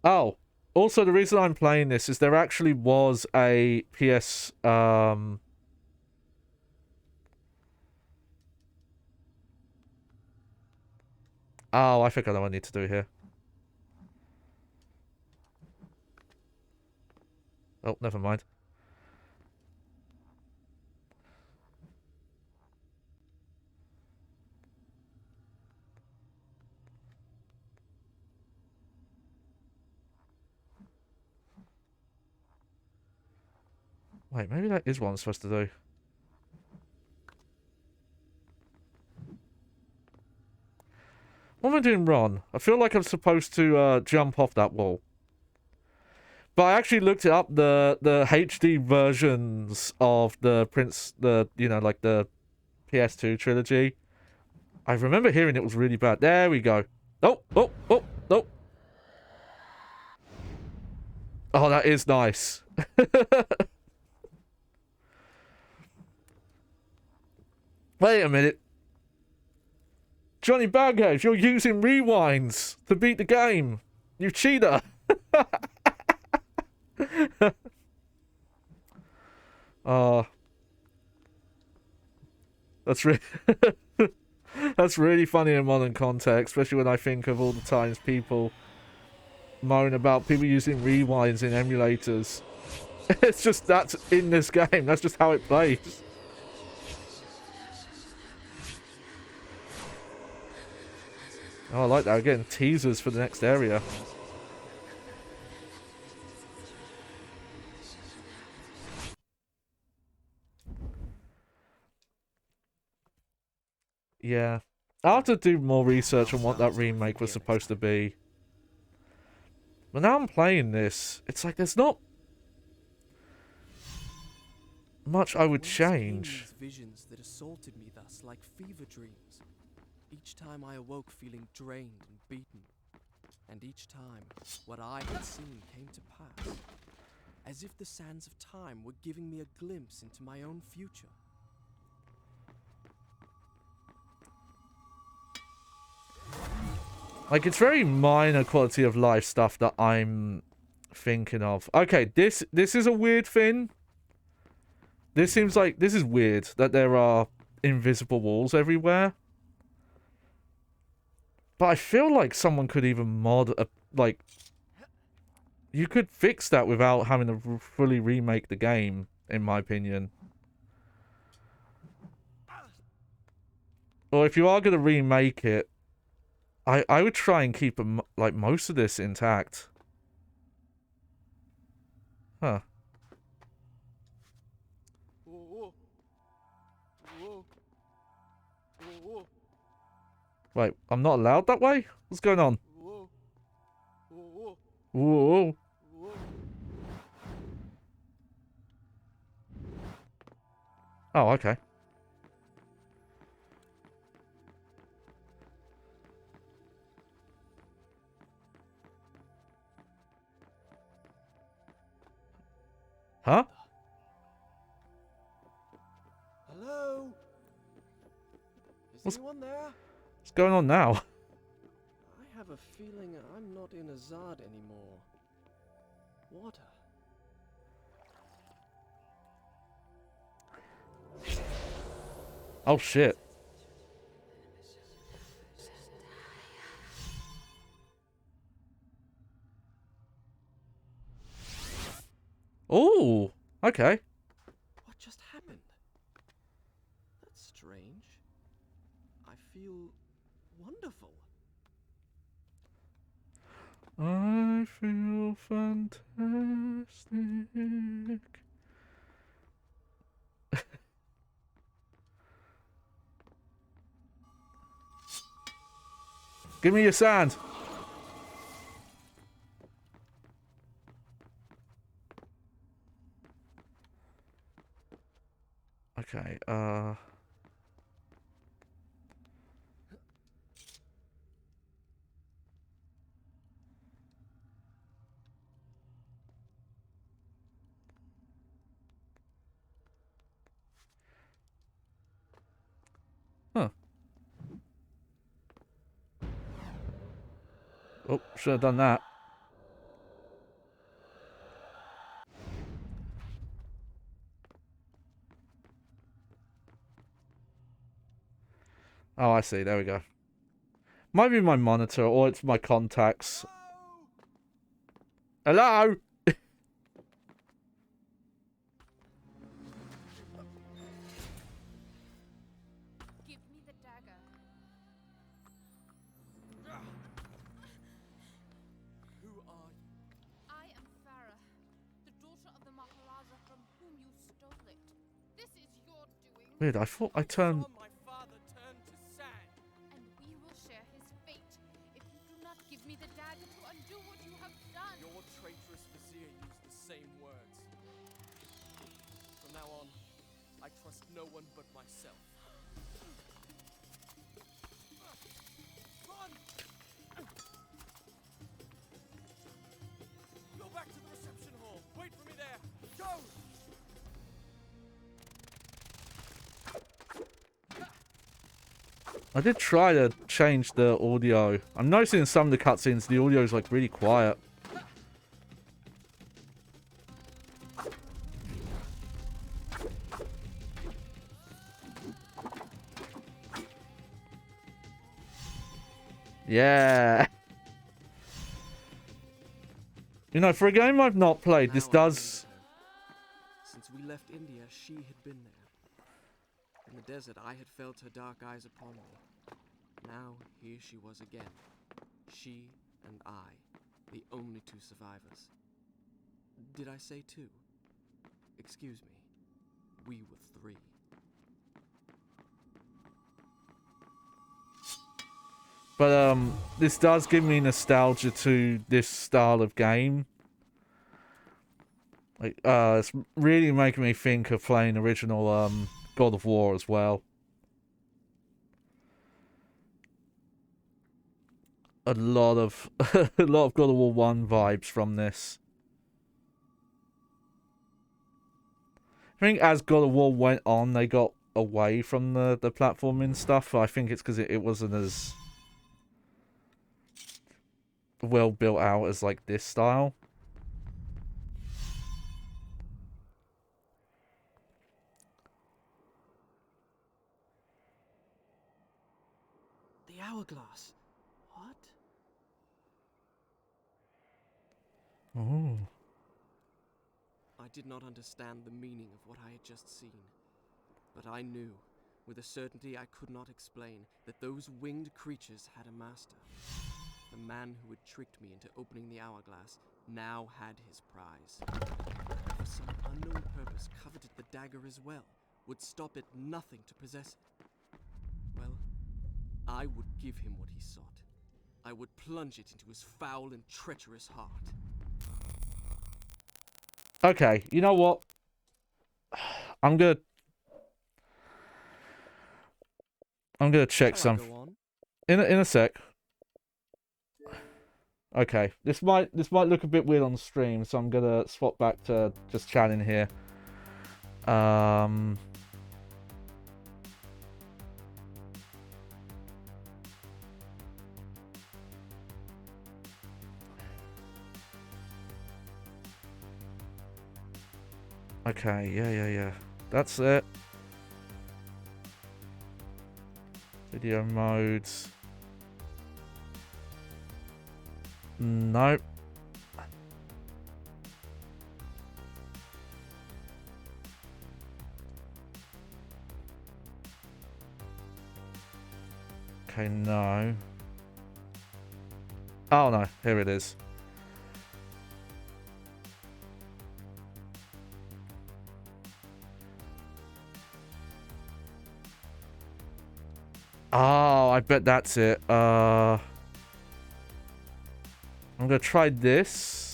Oh, also the reason I'm playing this is there actually was a PS oh, I think I know what I need to do here. Oh, never mind. Wait, maybe that is what I'm supposed to do. What am I doing wrong? I feel like I'm supposed to jump off that wall. But I actually looked it up, the HD versions of the you know, like the PS2 trilogy. I remember hearing it was really bad. There we go. Oh, oh, oh, oh. Oh, that is nice. Wait a minute. JohnnyBagHeadVODs, you're using rewinds to beat the game. You cheater. That's really that's really funny in modern context, especially when I think of all the times people moan about people using rewinds in emulators. It's just that's in this game. That's just how it plays. Oh, I like that. We're getting teasers for the next area. Yeah. I'll have to do more research on what that remake was supposed to be. But now I'm playing this, it's like there's not much I would change. Visions that assaulted me thus like fever dreams. Each time I awoke feeling drained and beaten. And each time, what I had seen came to pass. As if the sands of time were giving me a glimpse into my own future. Like, it's very minor quality of life stuff that I'm thinking of. Okay, this is a weird thing. This seems like, this is weird that there are invisible walls everywhere. But I feel like someone could even mod a, like, you could fix that without having to fully remake the game, in my opinion. Or if you are going to remake it, I would try and keep, like, most of this intact. Huh. Wait, I'm not allowed that way? What's going on? Whoa. Oh, okay. Huh? Hello? Is anyone there? What's going on now? I have a feeling I'm not in Azad anymore. Water. Oh, shit. Oh, okay. What just happened? strange. I feel wonderful. I feel fantastic. Give me your sand. Okay, huh. Oh, should have done that. Oh, I see. There we go. Might be my monitor or it's my contacts. Hello? Give me the dagger. Who are you? I am Farah, the daughter of the Maharaja from whom you stole it. This is your doing, Weird, I thought I turned... My father turned to sand. and we will share his fate if you do not give me the dagger to undo what you have done. Your traitorous vizier used the same words. From now on, I trust no one but myself. Run! Go back to the reception hall. Wait for me there. Go! I did try to change the audio. I'm noticing in some of the cutscenes the audio is like really quiet. Yeah. You know, for a game I've not played, this Now I does... remember her. Since we left India, she had been there. In the desert, I had felt her dark eyes upon me. Now, here she was again. She and I, the only two survivors. Did I say two? Excuse me. We were three. But, this does give me nostalgia to this style of game. Like, it's really making me think of playing original, God of War as well. A lot of, a lot of God of War 1 vibes from this. I think as God of War went on, they got away from the platforming stuff. I think it's because it wasn't as well built out as like this style. The hourglass. What? Oh. I did not understand the meaning of what I had just seen. But I knew, with a certainty I could not explain, that those winged creatures had a master. The man who had tricked me into opening the hourglass now had his prize. For some unknown purpose coveted the dagger as well, would stop at nothing to possess it. Well, I would give him what he sought. I would plunge it into his foul and treacherous heart. Okay, you know what? I'm gonna check Shall I some go on? in a sec. Okay, this might look a bit weird on stream, so I'm gonna swap back to just chatting here. Okay, yeah. That's it. Video modes. Nope. Okay, no. Oh no, here it is. Oh, I bet that's it. I'm gonna try this.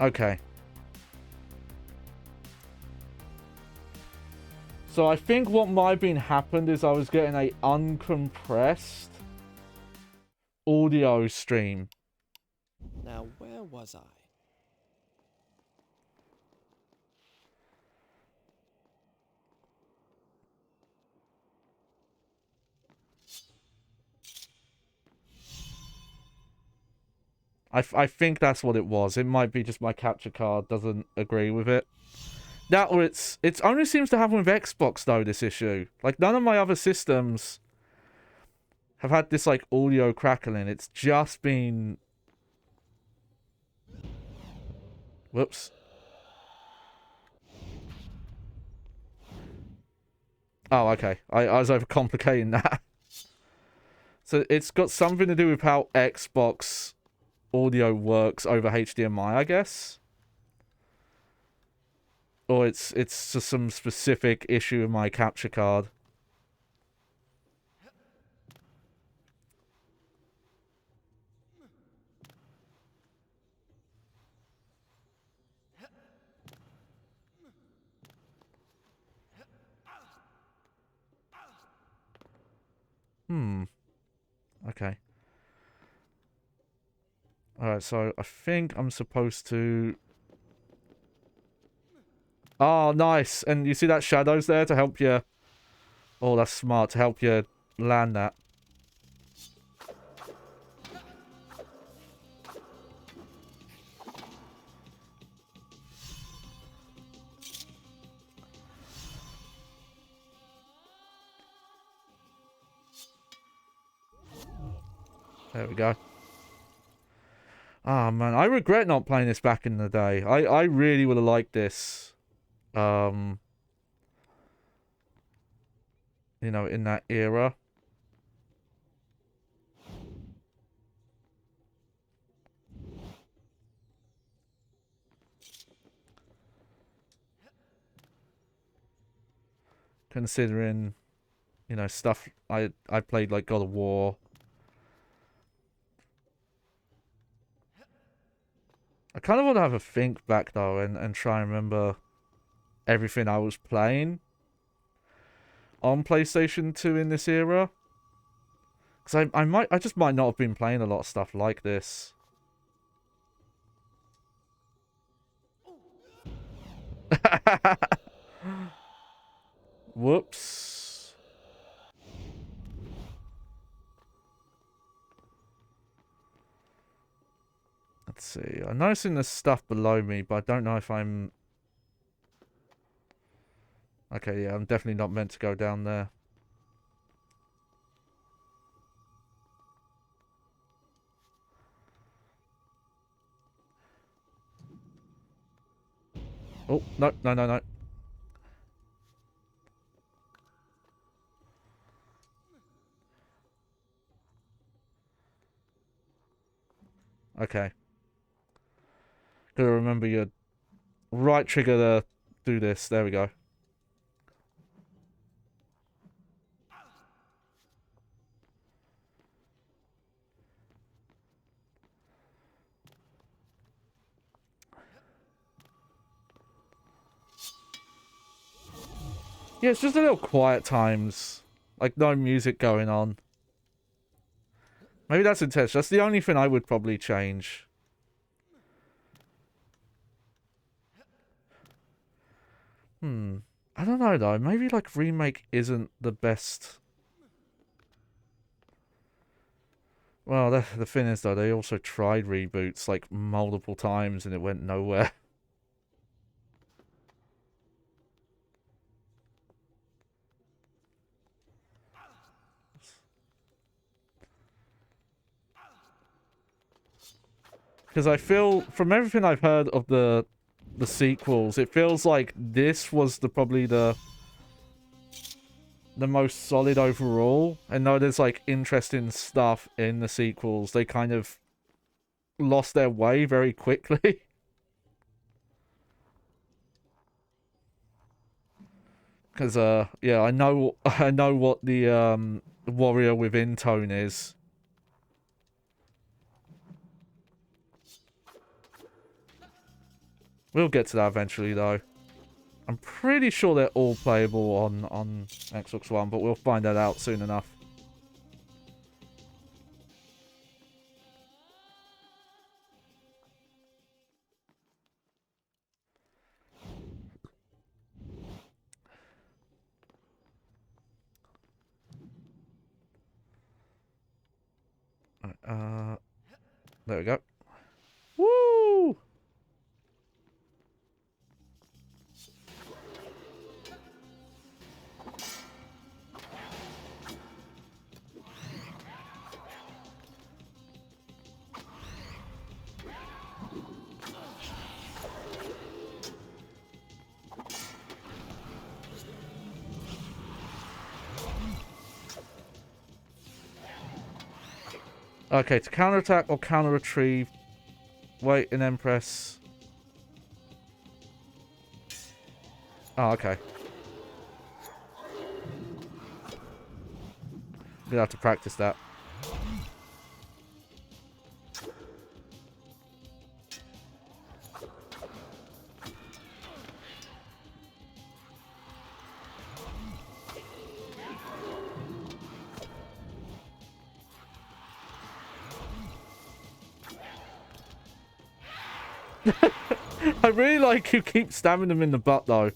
Okay. So I think what might have been happened is I was getting a uncompressed audio stream. Now, where was I? I think that's what it was. It might be just my capture card doesn't agree with it. That or it only seems to happen with Xbox though, this issue. Like none of my other systems have had this like audio crackling. It's just been... Whoops. Oh, okay. I was overcomplicating that. So it's got something to do with how Xbox audio works over HDMI, I guess. Or it's just some specific issue with my capture card. Okay. Alright, so I think I'm supposed to... Oh, nice. And you see that shadows there to help you... Oh, that's smart. To help you land that. There we go. Ah, man. I regret not playing this back in the day. I really would have liked this. You know, in that era. Considering, you know, stuff I played like God of War. I kind of want to have a think back though and try and remember everything I was playing on PlayStation 2 in this era. Because I just might not have been playing a lot of stuff like this. Whoops. Let's see. I'm noticing there's stuff below me, but I don't know if I'm... Okay, yeah, I'm definitely not meant to go down there. Oh, no, no, no, no. Okay. Gotta remember your right trigger to do this. There we go. Yeah, it's just a little quiet times. Like, no music going on. Maybe that's intense. That's the only thing I would probably change. I don't know, though. Maybe, like, Remake isn't the best. Well, the thing is, though, they also tried reboots, like, multiple times, and it went nowhere. Because I feel, from everything I've heard of the sequels, it feels like this was probably the most solid overall. And though there's like interesting stuff in the sequels, they kind of lost their way very quickly. Because yeah, I know what the warrior within tone is. We'll get to that eventually, though. I'm pretty sure they're all playable on Xbox One, but we'll find that out soon enough. There we go. Woo! Okay, to counterattack or counter-retrieve, wait and then press... Oh, okay. I'm gonna have to practice that. I really like you keep stabbing them in the butt, though.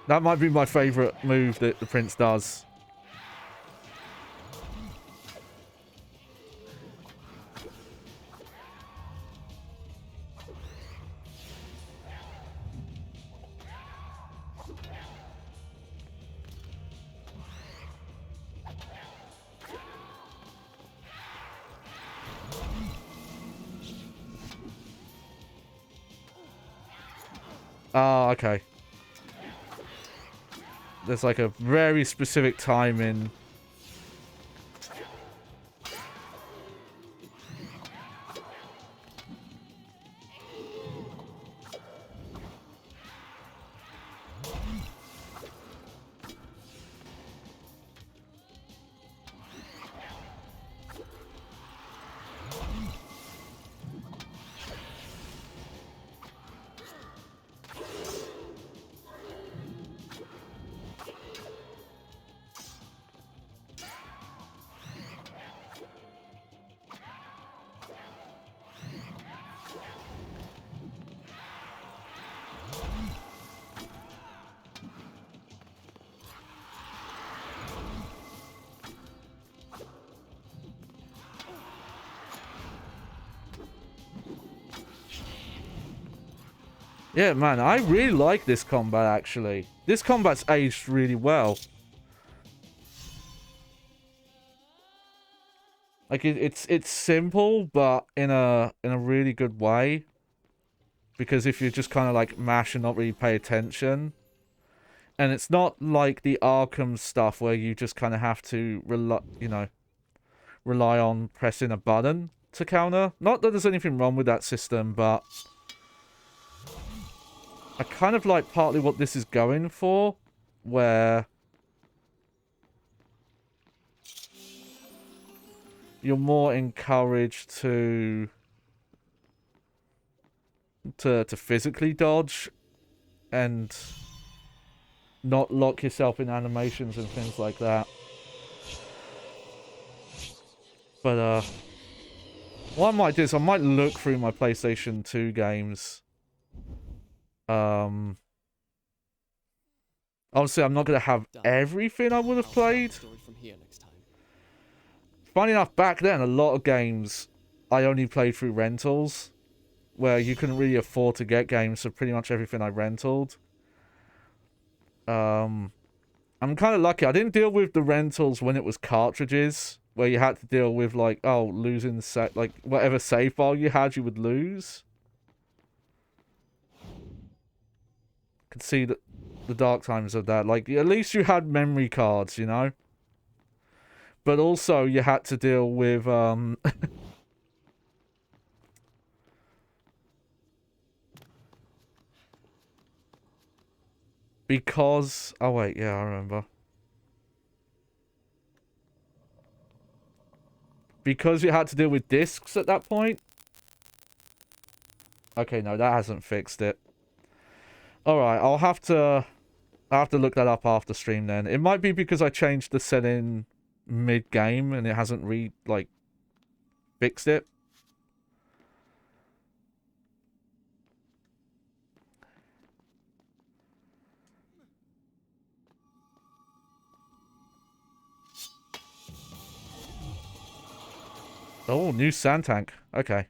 That might be my favourite move that the prince does. Oh, okay. There's like a very specific timing. Yeah, man, I really like this combat, actually. This combat's aged really well. Like, it's simple, but in a really good way. Because if you just kind of, like, mash and not really pay attention. And it's not like the Arkham stuff where you just kind of have to, rely on pressing a button to counter. Not that there's anything wrong with that system, but... I kind of like partly what this is going for, where you're more encouraged to physically dodge and not lock yourself in animations and things like that. But what I might do is I might look through my PlayStation 2 games. Obviously, I'm not going to have everything I would have played. Funny enough, back then, a lot of games I only played through rentals, where you couldn't really afford to get games, so pretty much everything I rented. I'm kind of lucky. I didn't deal with the rentals when it was cartridges, where you had to deal with, like, oh, losing the like, whatever save file you had, you would lose. Could see the dark times of that. Like, at least you had memory cards, you know? But also, you had to deal with, because... Oh, wait, yeah, I remember. Because you had to deal with discs at that point? Okay, no, that hasn't fixed it. Alright, I'll have to look that up after stream then. It might be because I changed the setting mid-game and it hasn't fixed it. Oh, new sand tank. Okay.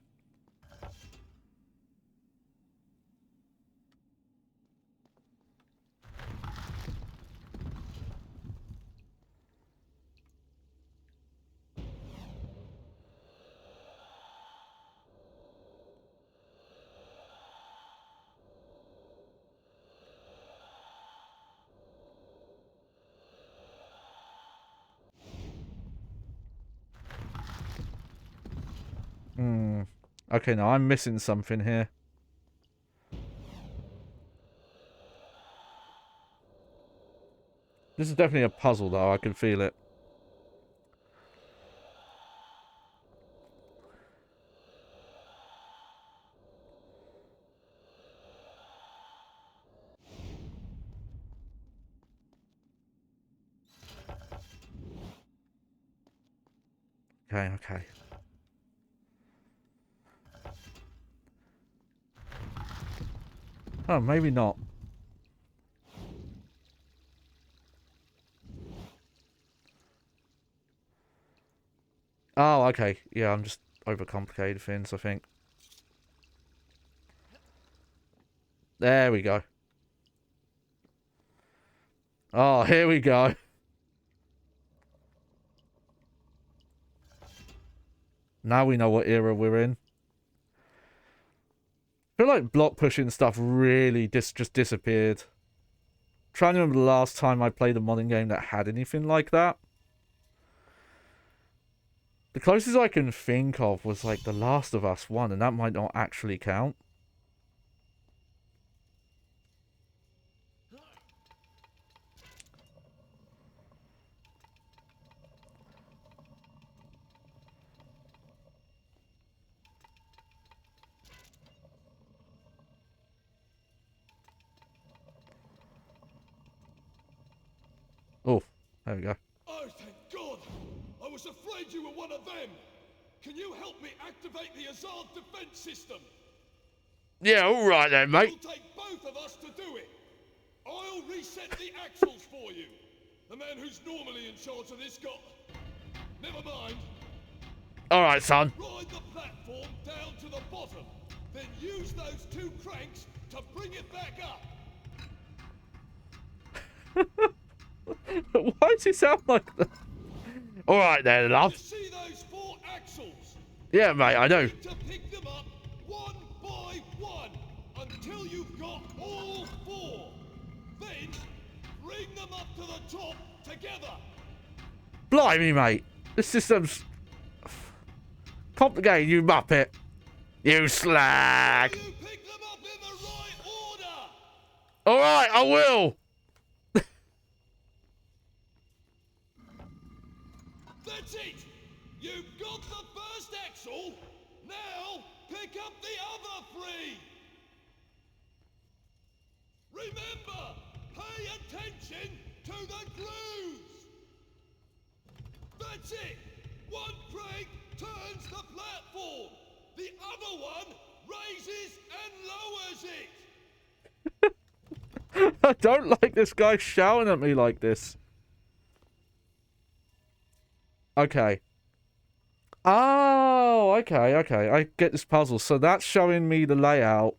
Okay, now I'm missing something here. This is definitely a puzzle, though. I can feel it. Okay, okay. Oh, maybe not. Oh, okay. Yeah, I'm just overcomplicated things, I think. There we go. Oh, here we go. Now we know what era we're in. I feel like block pushing stuff really just disappeared. Trying to remember the last time I played a modern game that had anything like that. The closest I can think of was like The Last of Us 1, and that might not actually count. Oh, there we go. Oh, thank God! I was afraid you were one of them! Can you help me activate the Azard defense system? Yeah, alright then, mate. It'll take both of us to do it! I'll reset the axles for you! The man who's normally in charge of this got... Never mind. Alright, son. Ride the platform down to the bottom, then use those two cranks to bring it back up! Why does he sound like that? Alright then, love. You see those 4 axles? Yeah, mate, I know. You need to pick them up one by one until you've got all 4. Then bring them up to the top together. Blimey, mate. This system's complicated, you muppet. You slag. You pick them up in the right order. Alright, I will. That's it! You've got the first axle! Now, pick up the other 3! Remember, pay attention to the grooves! That's it! One crank turns the platform! The other one raises and lowers it! I don't like this guy shouting at me like this. Okay. Oh, okay, okay. I get this puzzle. So that's showing me the layout.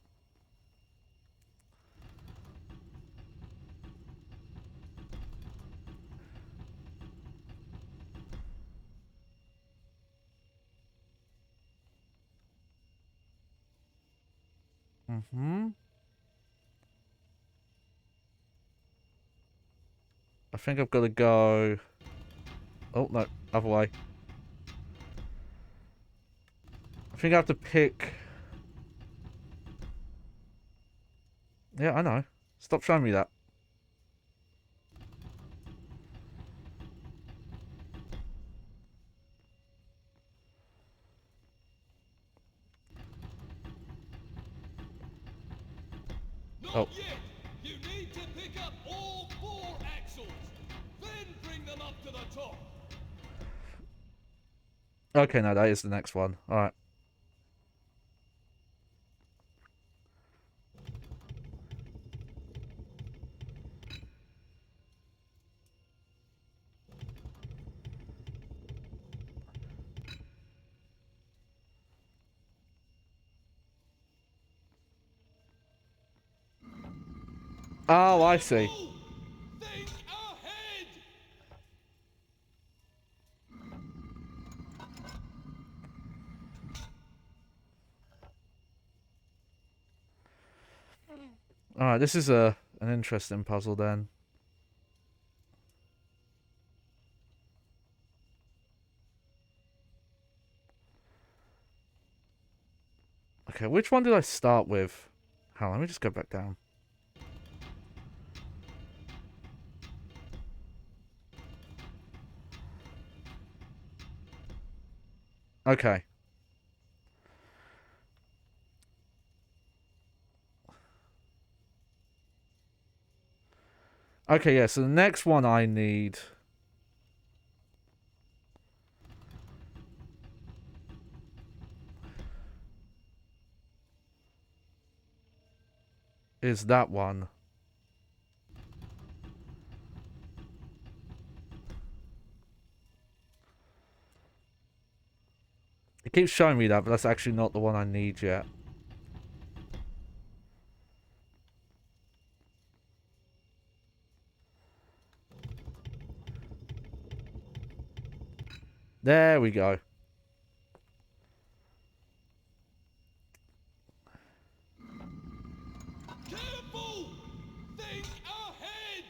Mm-hmm. I think I've got to go... Oh, no. Other way. I think I have to pick... Yeah, I know. Stop showing me that. Not Oh. yet! You need to pick up all 4 axles, then bring them up to the top. Okay, no, that is the next one. Alright. Oh, I see. Think ahead! Alright, this is an interesting puzzle then. Okay, which one did I start with? Hang on, let me just go back down. Okay. Okay, yeah, so the next one I need... is that one. It keeps showing me that, but that's actually not the one I need yet. There we go. Careful! Think ahead!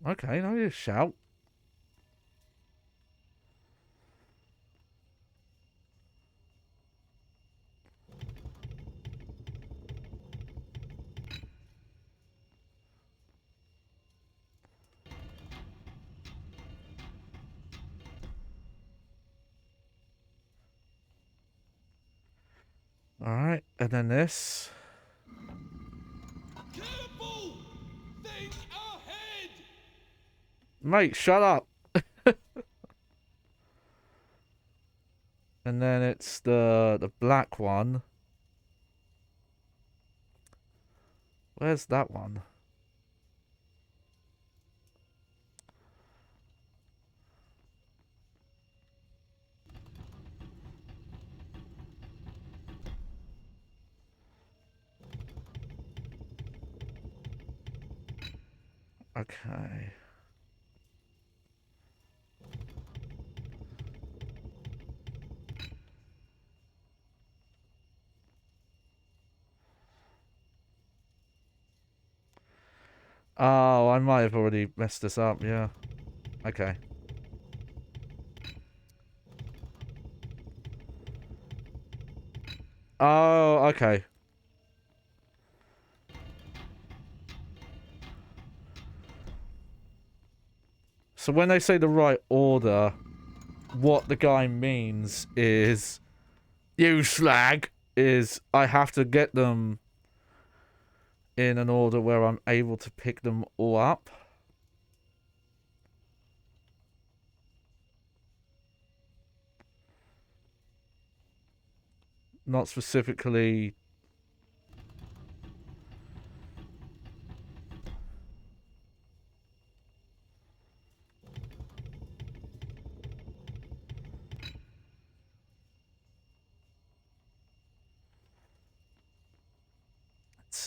Okay, no need to shout. Alright, and then this. Careful! Think ahead! Mate, shut up! And then it's the black one. Where's that one? Okay. Oh, I might have already messed this up, yeah. Okay. Oh, okay. So when they say the right order, what the guy means is, you slag, is I have to get them in an order where I'm able to pick them all up. Not specifically...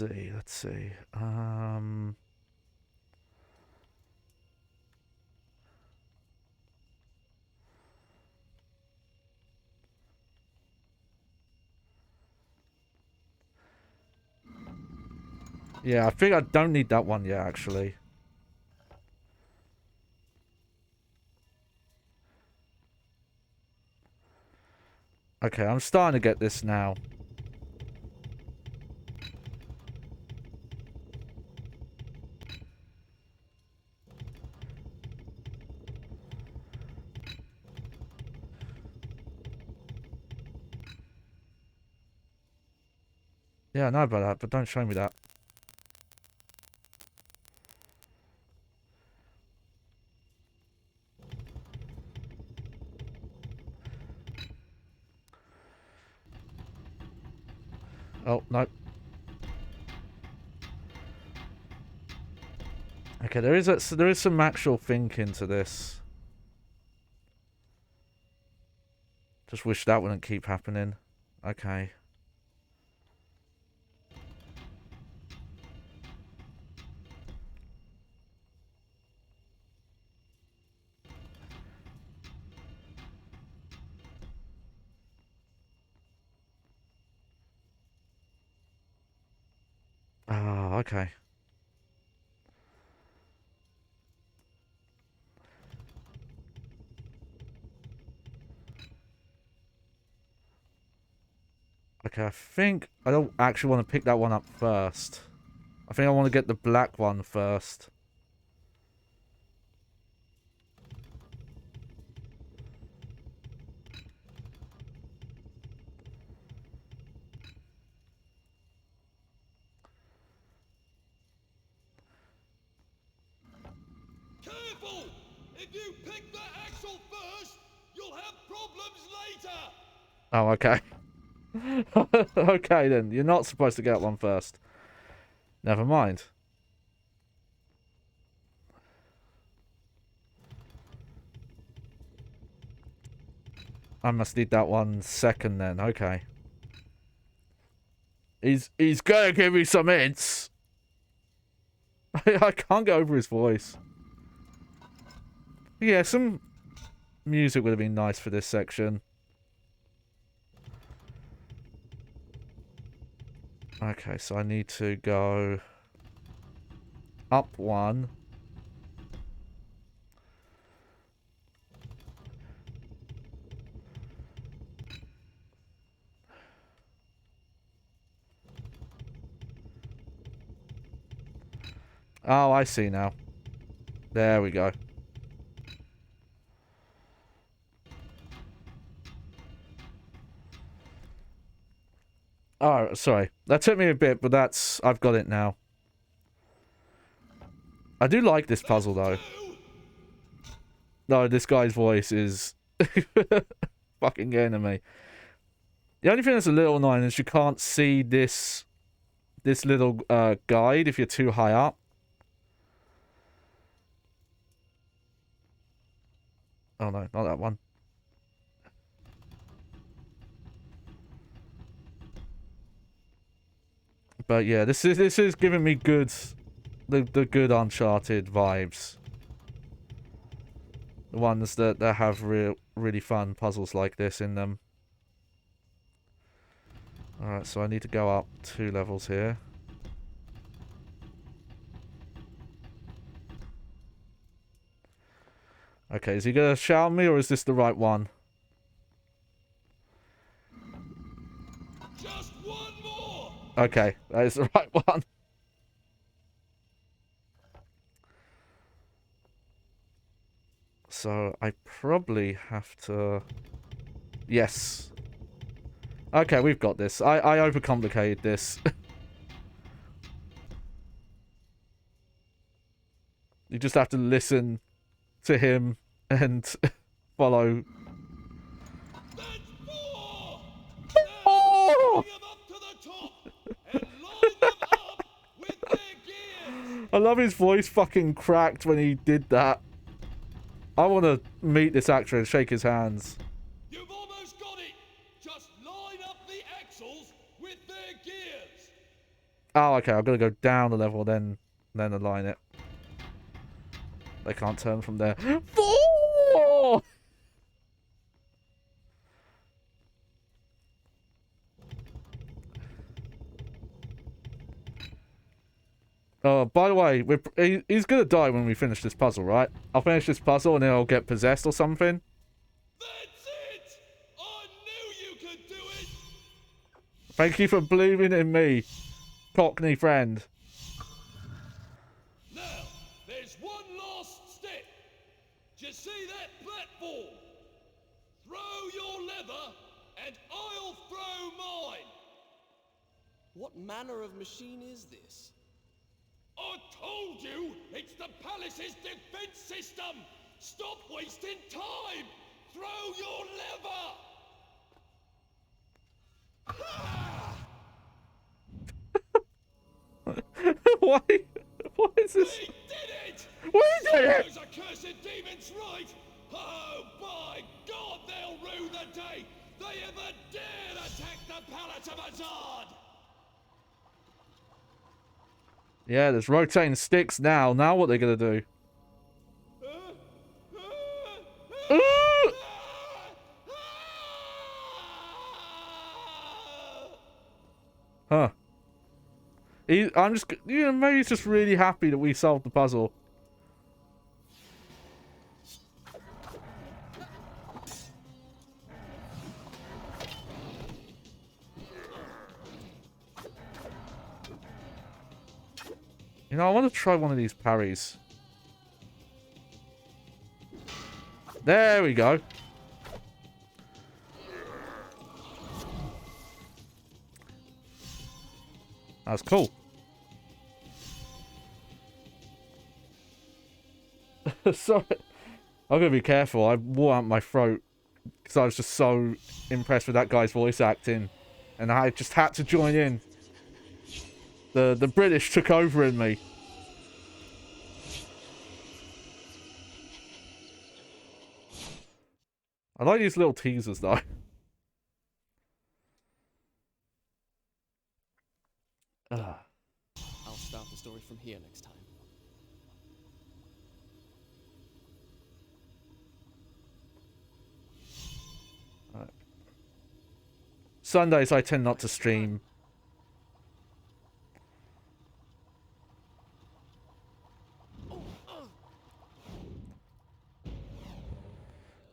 Let's see. Yeah, I think I don't need that one yet, actually. Okay, I'm starting to get this now. Yeah, I know about that, but don't show me that. Oh, no. Okay, there is some actual thinking to this. Just wish that wouldn't keep happening. Okay. Ah, okay. Okay, I think I don't actually want to pick that one up first. I think I want to get the black one first. Careful! If you pick the axle first, you'll have problems later! Oh, okay. Okay, then. You're not supposed to get one first. Never mind. I must need that one second then. Okay. He's gonna give me some hints. I can't get over his voice. Yeah, some music would have been nice for this section. Okay, so I need to go up one. Oh, I see now. There we go. Oh, sorry. That took me a bit, but I've got it now. I do like this puzzle, though. No, this guy's voice is fucking getting me. The only thing that's a little annoying is you can't see this little guide if you're too high up. Oh no, not that one. But yeah, this is giving me the good Uncharted vibes. The ones that have really fun puzzles like this in them. Alright, so I need to go up 2 levels here. Okay, is he gonna shout at me or is this the right one? Just one more! Okay, that is the right one. So I probably have to... Yes. Okay, we've got this. I overcomplicated this. You just have to listen to him and follow. That's 4! Oh! Bring them up to the top and line them up with their gears! I love his voice fucking cracked when he did that. I want to meet this actor and shake his hands. You've almost got it! Just line up the axles with their gears! Oh, okay, I've got to go down the level, then align it. They can't turn from there. 4! Oh, by the way, he's gonna die when we finish this puzzle, right? I'll finish this puzzle and then I'll get possessed or something. That's it! I knew you could do it! Thank you for believing in me, Cockney friend. Now, there's one last step. Do you see that platform? Throw your lever, and I'll throw mine. What manner of machine is this? I told you, it's the palace's defense system. Stop wasting time. Throw your lever. Why? What is this? We did it! We did it! Those accursed demons right! Oh, by God, they'll rue the day they ever dared attack the Palace of Azad! Yeah, there's rotating sticks now. Now what are they gonna do? Huh. I'm just, maybe he's just really happy that we solved the puzzle. You know, I want to try one of these parries. There we go. That's cool. Sorry. I'm going to be careful. I wore out my throat because I was just so impressed with that guy's voice acting. And I just had to join in. The British took over in me. I like these little teasers though. I'll start the story from here next time. Sundays I tend not to stream.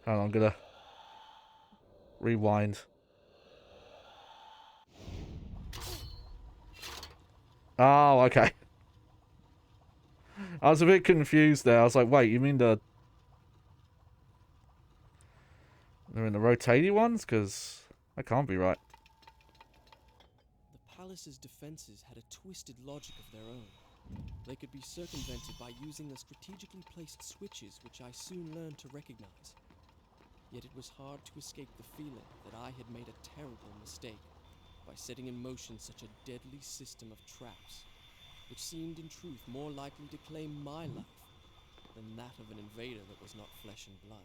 Hold on, I'm gonna rewind. Oh, okay. I was a bit confused there. I was like, wait, you mean they're in the rotating ones? Because that can't be right. The palace's defenses had a twisted logic of their own. They could be circumvented by using the strategically placed switches, which I soon learned to recognize. Yet it was hard to escape the feeling that I had made a terrible mistake by setting in motion such a deadly system of traps, which seemed in truth more likely to claim my life than that of an invader that was not flesh and blood.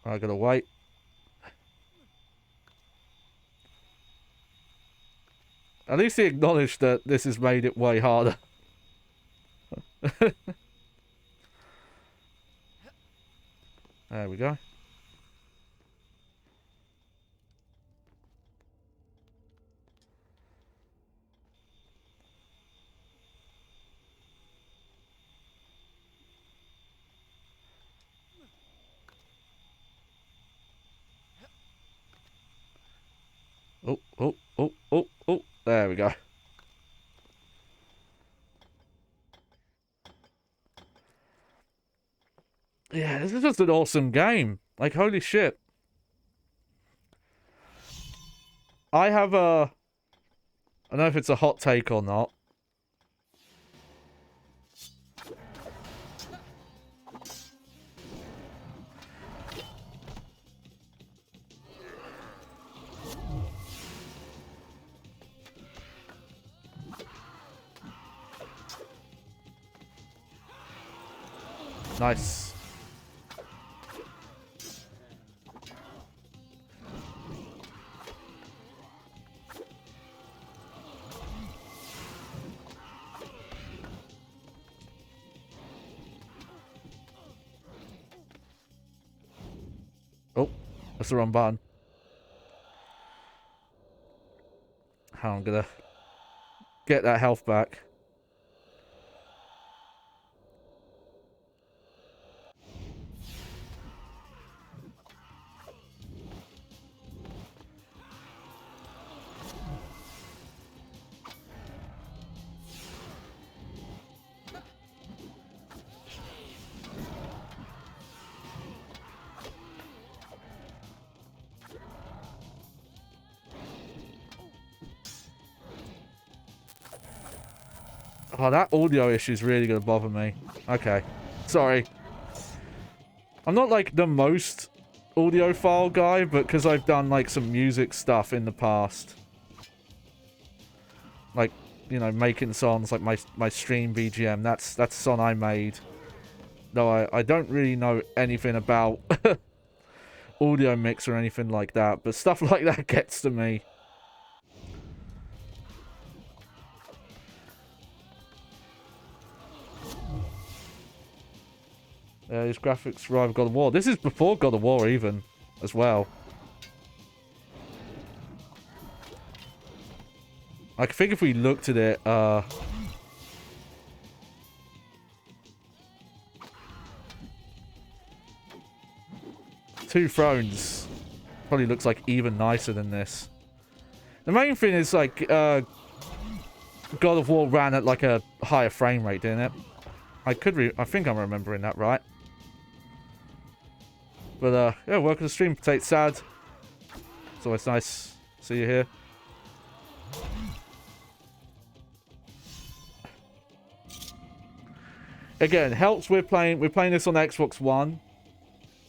I gotta wait. At least he acknowledged that this has made it way harder. There we go. Oh, oh, oh, oh, oh. There we go. Yeah, this is just an awesome game. Like, holy shit. I have a... I don't know if it's a hot take or not. Nice. Oh, that's the wrong button. I'm gonna get that health back. Oh, that audio issue is really going to bother me. Okay. Sorry. I'm not, like, the most audiophile guy, but because I've done, like, some music stuff in the past. Like, you know, making songs, like my stream BGM. That's a song I made. No, I don't really know anything about audio mix or anything like that, but stuff like that gets to me. His graphics rival God of War. This is before God of War even, as well. I think if we looked at it, Two Thrones probably looks like even nicer than this. The main thing is, like, God of War ran at, like, a higher frame rate, didn't it? I think I'm remembering that right. But, yeah, welcome to the stream, Potato Sad. It's always nice to see you here. Again, helps we're playing this on Xbox One.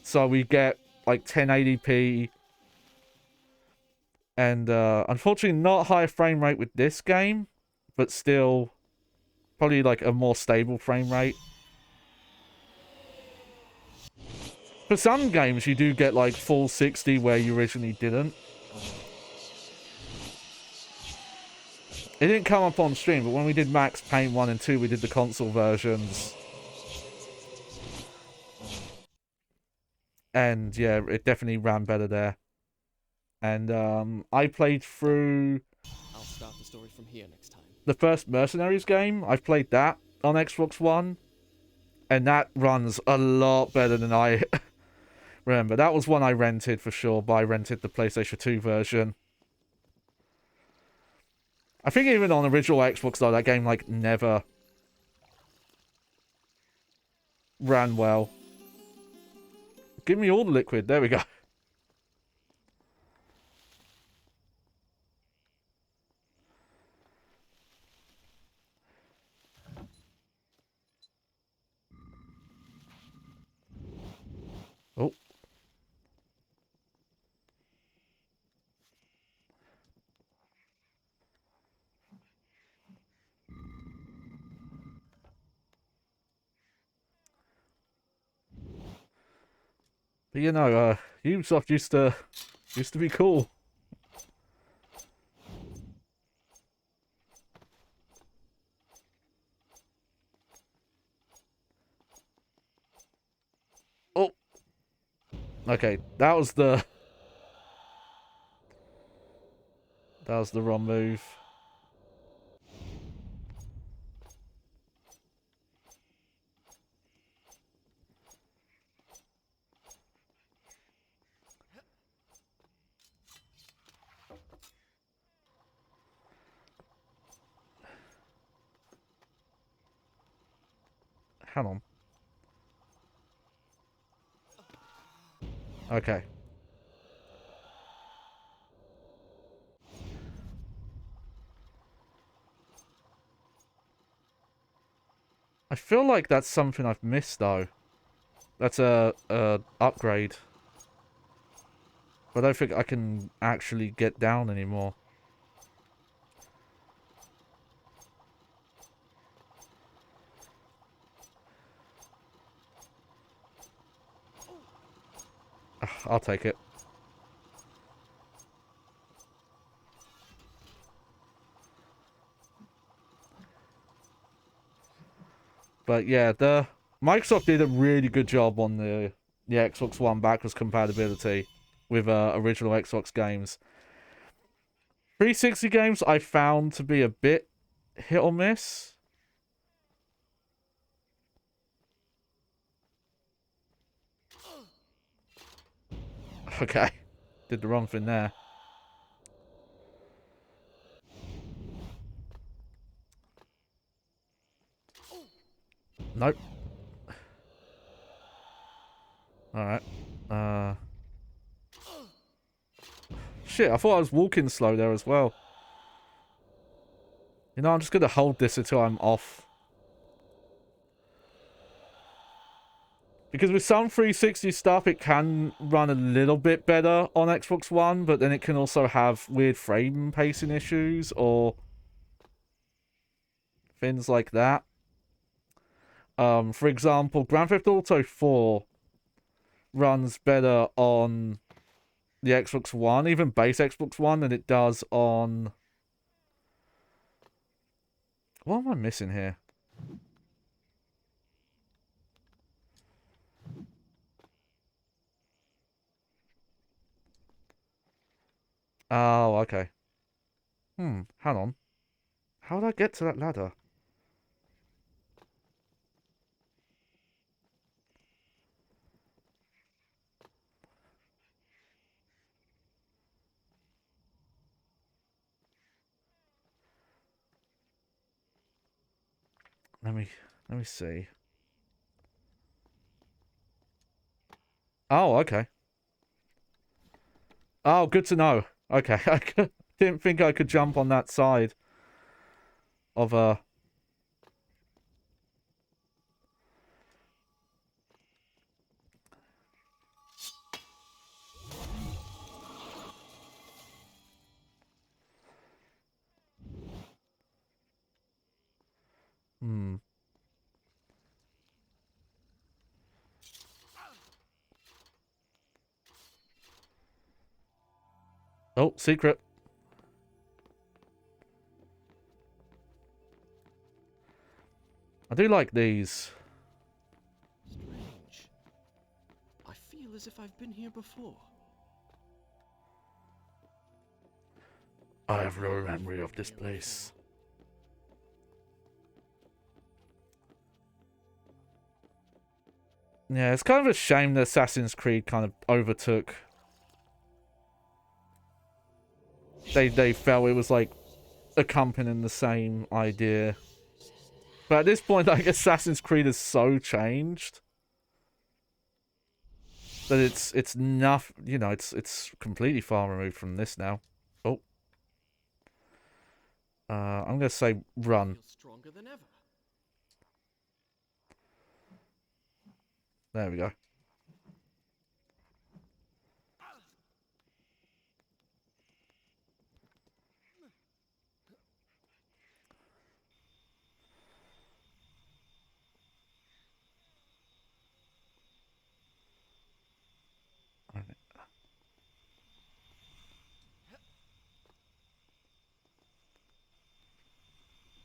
So we get, like, 1080p. And, unfortunately, not high frame rate with this game. But still, probably, like, a more stable frame rate. For some games, you do get, like, full 60 where you originally didn't. It didn't come up on stream, but when we did Max Payne 1 and 2, we did the console versions. And, yeah, it definitely ran better there. And, I played through... I'll start the story from here next time. The first Mercenaries game. I've played that on Xbox One. And that runs a lot better than I... remember, that was one I rented for sure, but I rented the PlayStation 2 version. I think even on original Xbox, though, that game, like, never ran well. Give me all the liquid. There we go. Oh. But you know, Ubisoft used to be cool. Oh. Okay, that was the wrong move. Hang on. Okay. I feel like that's something I've missed, though. That's a upgrade. But I don't think I can actually get down anymore. I'll take it. But yeah, Microsoft did a really good job on the Xbox One backwards compatibility with original Xbox games. 360 games I found to be a bit hit or miss. Okay. Did the wrong thing there. Nope. Alright. Shit, I thought I was walking slow there as well. You know, I'm just gonna hold this until I'm off. Because with some 360 stuff, it can run a little bit better on Xbox One, but then it can also have weird frame pacing issues or things like that. For example, Grand Theft Auto 4 runs better on the Xbox One, even base Xbox One, than it does on... What am I missing here? Oh, okay. Hang on. How did I get to that ladder? Let me see. Oh, okay. Oh, good to know. Okay, I didn't think I could jump on that side of a... Oh, secret. I do like these. Strange. I feel as if I've been here before. I have no memory of this place. Yeah, it's kind of a shame that Assassin's Creed kind of overtook. They felt it was like accompanying the same idea. But at this point, like, Assassin's Creed has so changed that it's enough, you know, it's completely far removed from this now. Oh. I'm gonna say run. Stronger than ever. There we go.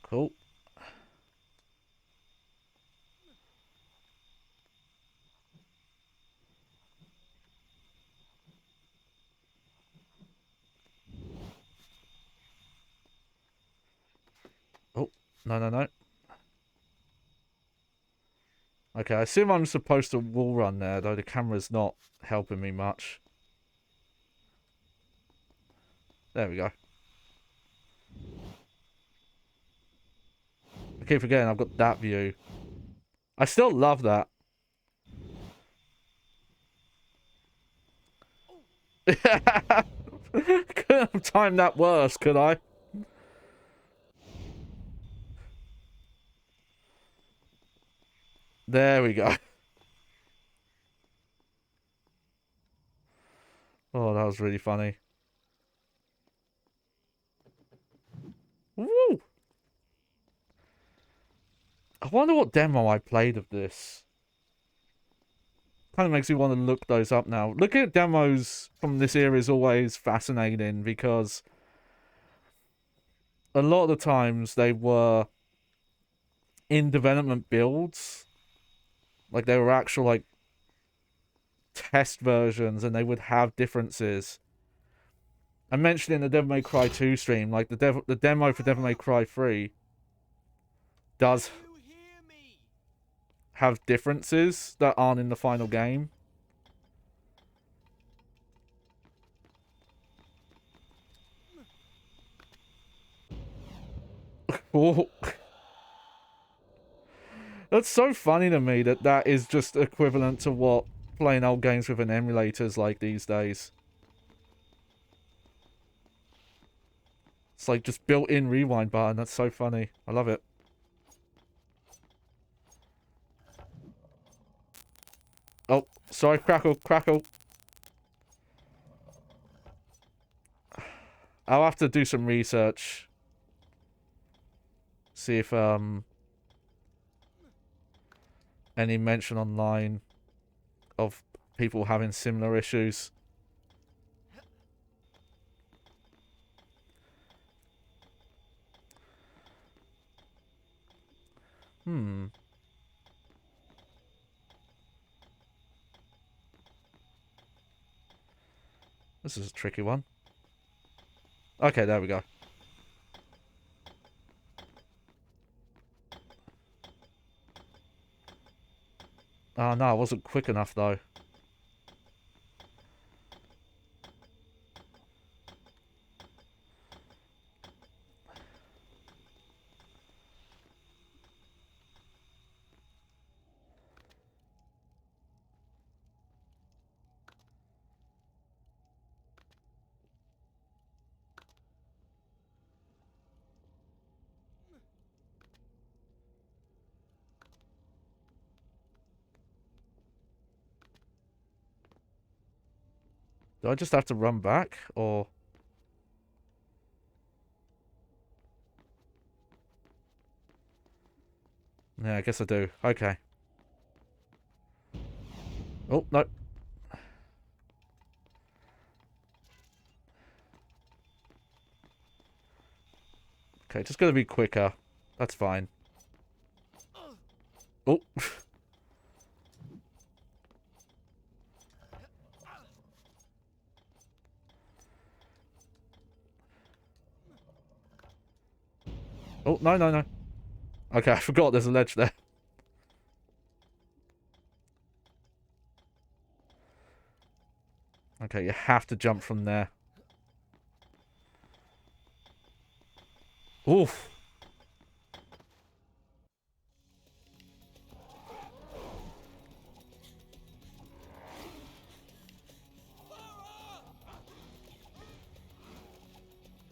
Cool. Oh, no. Okay, I assume I'm supposed to wall run there, though the camera's not helping me much. There we go. I keep forgetting I've got that view. I still love that. Couldn't have timed that worse, could I? There we go. Oh, that was really funny. Woo! I wonder what demo I played of this. Kind of makes me want to look those up now. Looking at demos from this era is always fascinating because a lot of the times they were in development builds. Like, they were actual, like, test versions, and they would have differences. I mentioned in the Devil May Cry 2 stream, like the demo for Devil May Cry 3 does have differences that aren't in the final game. Oh. That's so funny to me that that is just equivalent to what playing old games with an emulator is like these days. It's like just built-in rewind button. That's so funny. I love it. Oh, sorry, Crackle, Crackle. I'll have to do some research. See if any mention online of people having similar issues. This is a tricky one. Okay, there we go. Oh no, I wasn't quick enough though. Do I just have to run back, or...? Yeah, I guess I do. Okay. Oh, no. Okay, just gotta be quicker. That's fine. Oh. Oh, no, no, no. Okay, I forgot there's a ledge there. Okay, you have to jump from there. Oof.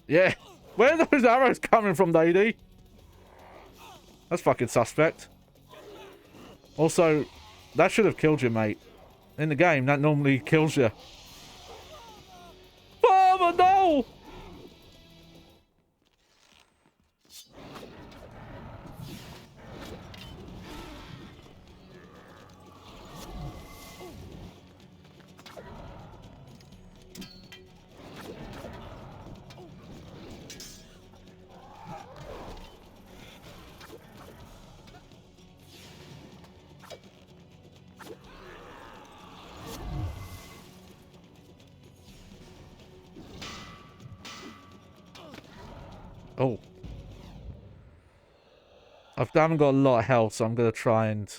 Yeah. Where are those arrows coming from, lady? That's fucking suspect. Also, that should have killed you, mate. In the game, that normally kills you. Father, no! Oh. I haven't got a lot of health, so I'm going to try and...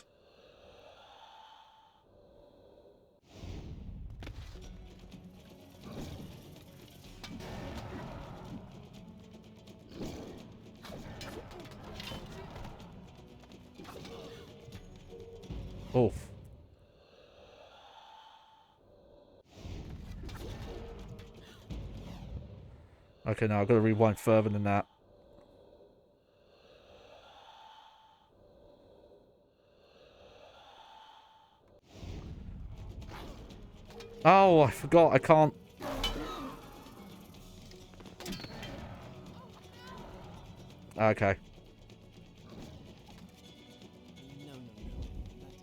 Oof. Okay, now I've got to rewind further than that. Oh, I forgot. I can't... Okay.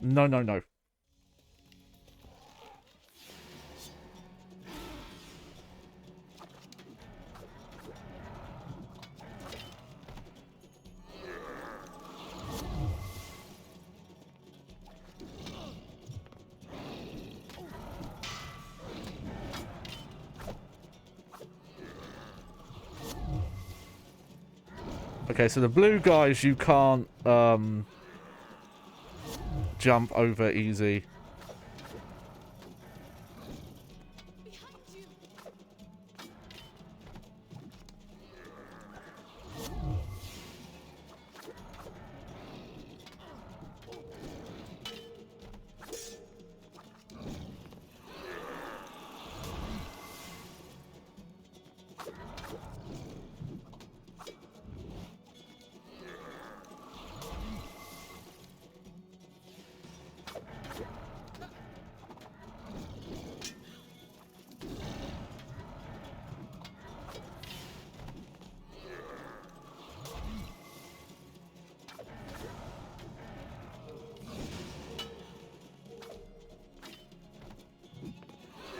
No, no, no. Okay, so the blue guys you can't jump over easy.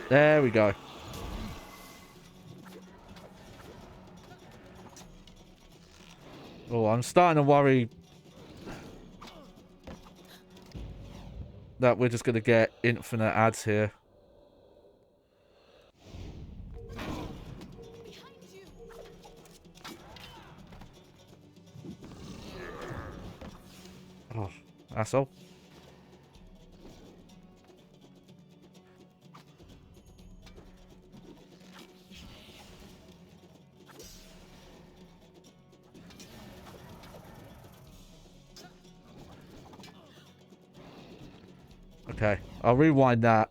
There we go. Oh, I'm starting to worry that we're just going to get infinite ads here. Oh, asshole. Okay, I'll rewind that.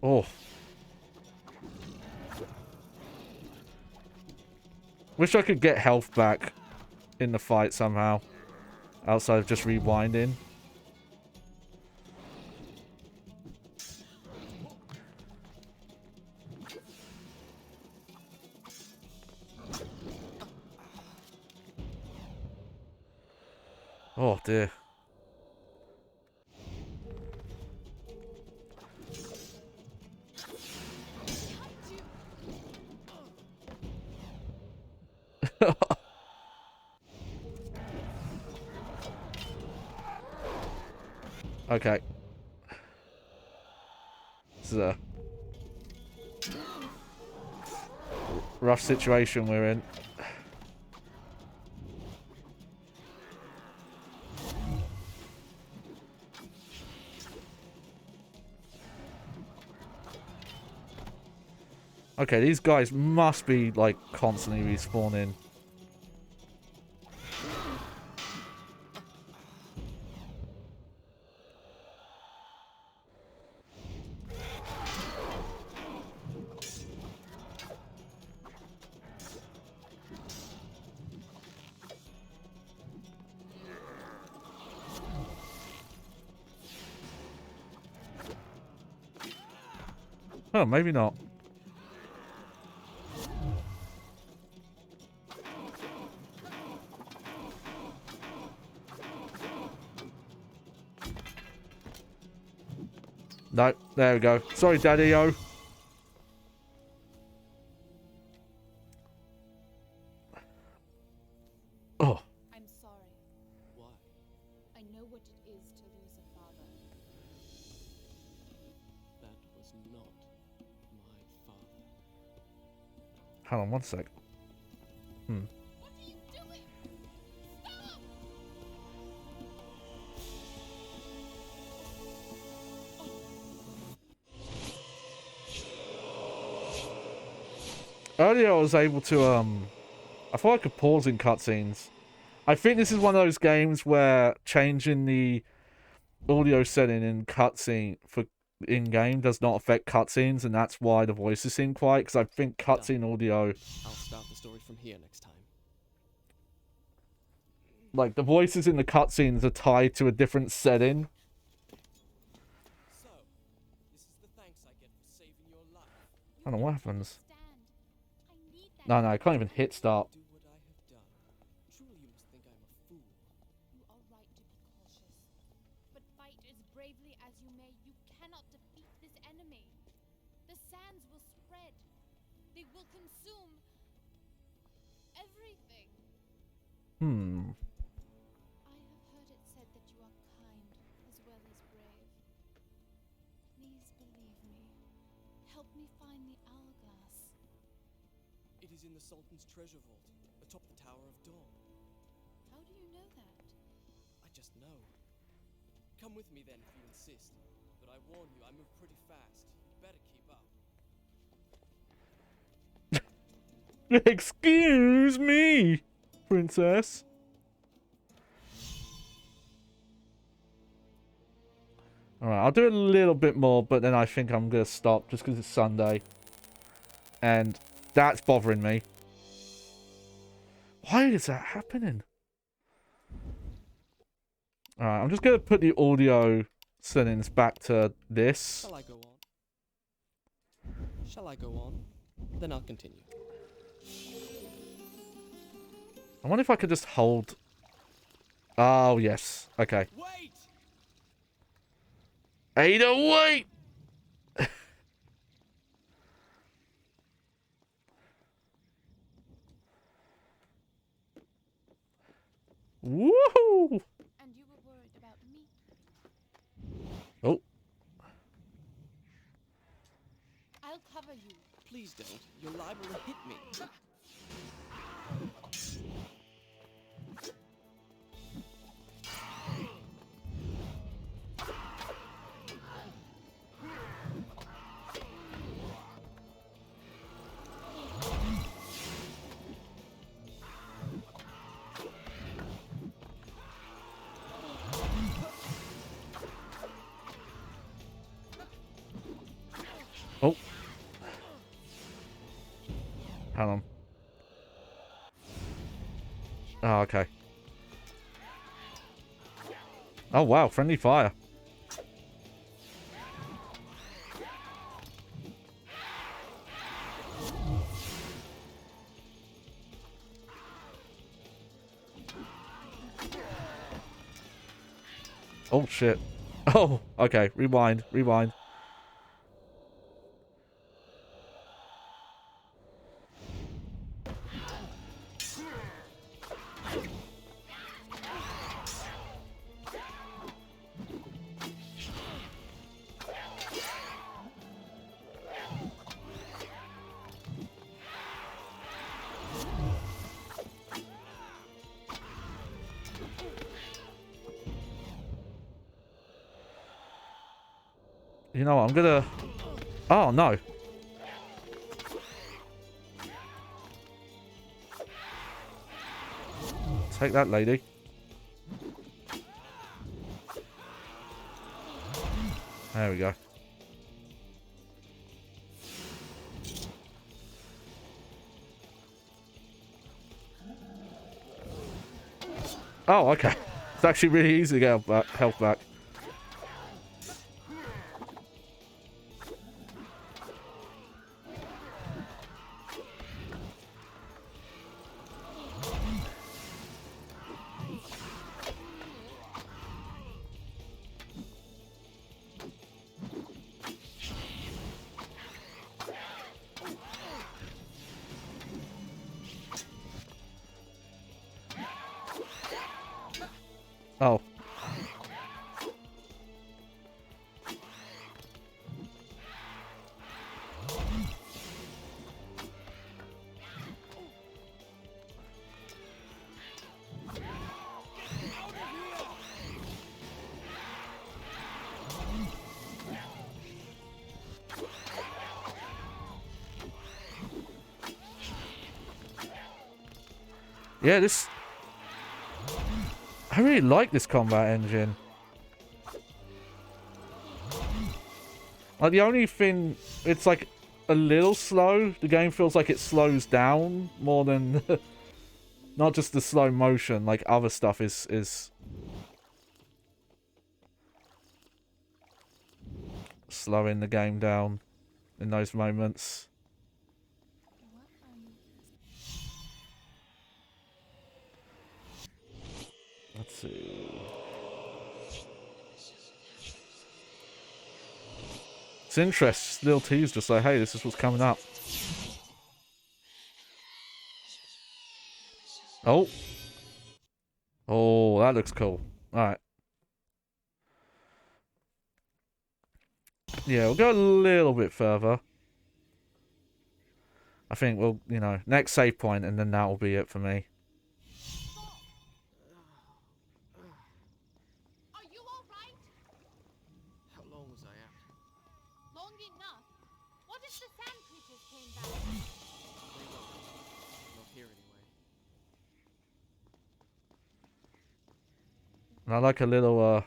Oh. Wish I could get health back in the fight somehow. Outside of just rewinding. Oh dear. Okay. This is a rough situation we're in. Okay, these guys must be, like, constantly respawning. Oh, maybe not. No, there we go. Sorry, Daddy-o. Oh. I'm sorry. Why? I know what it is to lose a father. That was not my father. Hold on one sec. What are you doing? Stop! Earlier I was able to, I thought I could pause in cutscenes. I think this is one of those games where changing the audio setting in cutscene for in-game does not affect cutscenes, and that's why the voices seem quiet, because I think cutscene audio... I'll start the story from here next time. Like, the voices in the cutscenes are tied to a different setting. So, this is the thanks I get for saving your life. I don't know what happens. I need that. No, I can't even hit start. Do what I have done. Truly, you must think I'm a fool. You are right to be cautious. But fight as bravely as you may, you cannot defeat this enemy. The sands will spread. They will consume everything. Hmm. I have heard it said that you are kind as well as brave. Please believe me. Help me find the hourglass. It is in the Sultan's treasure vault, atop the Tower of Dawn. How do you know that? I just know. Come with me then if you insist. But I warn you, I move pretty fast. You'd better keep up. Excuse me, princess. Alright, I'll do a little bit more, but then I think I'm going to stop just because it's Sunday. And that's bothering me. Why is that happening? Alright, I'm just going to put the audio settings back to this. Shall I go on? Shall I go on? Then I'll continue. I wonder if I could just hold... Oh, yes. Okay. Wait! Ada, wait! Woohoo! And you were worried about me? Oh. I'll cover you. Please don't. You're liable to hit me. Oh. Hang on. Oh, okay. Oh, wow. Friendly fire. Oh, shit. Oh, okay. Rewind. Rewind. You know what? I'm gonna... Oh, no. Take that, lady. There we go. Oh, okay. It's actually really easy to get health back. Oh. Yeah, this... I really like this combat engine. Like, the only thing... It's, like, a little slow. The game feels like it slows down more than... not just the slow motion. Like, other stuff is... slowing the game down in those moments. Let's see. It's interesting. Little tease just like, hey, this is what's coming up. Oh. Oh, that looks cool. Alright. Yeah, we'll go a little bit further. I think we'll, you know, next save point, and then that will be it for me. Are you alright? How long was I out? Long enough. What if the sand creatures came back? They won't. Not here anyway. And I like a little,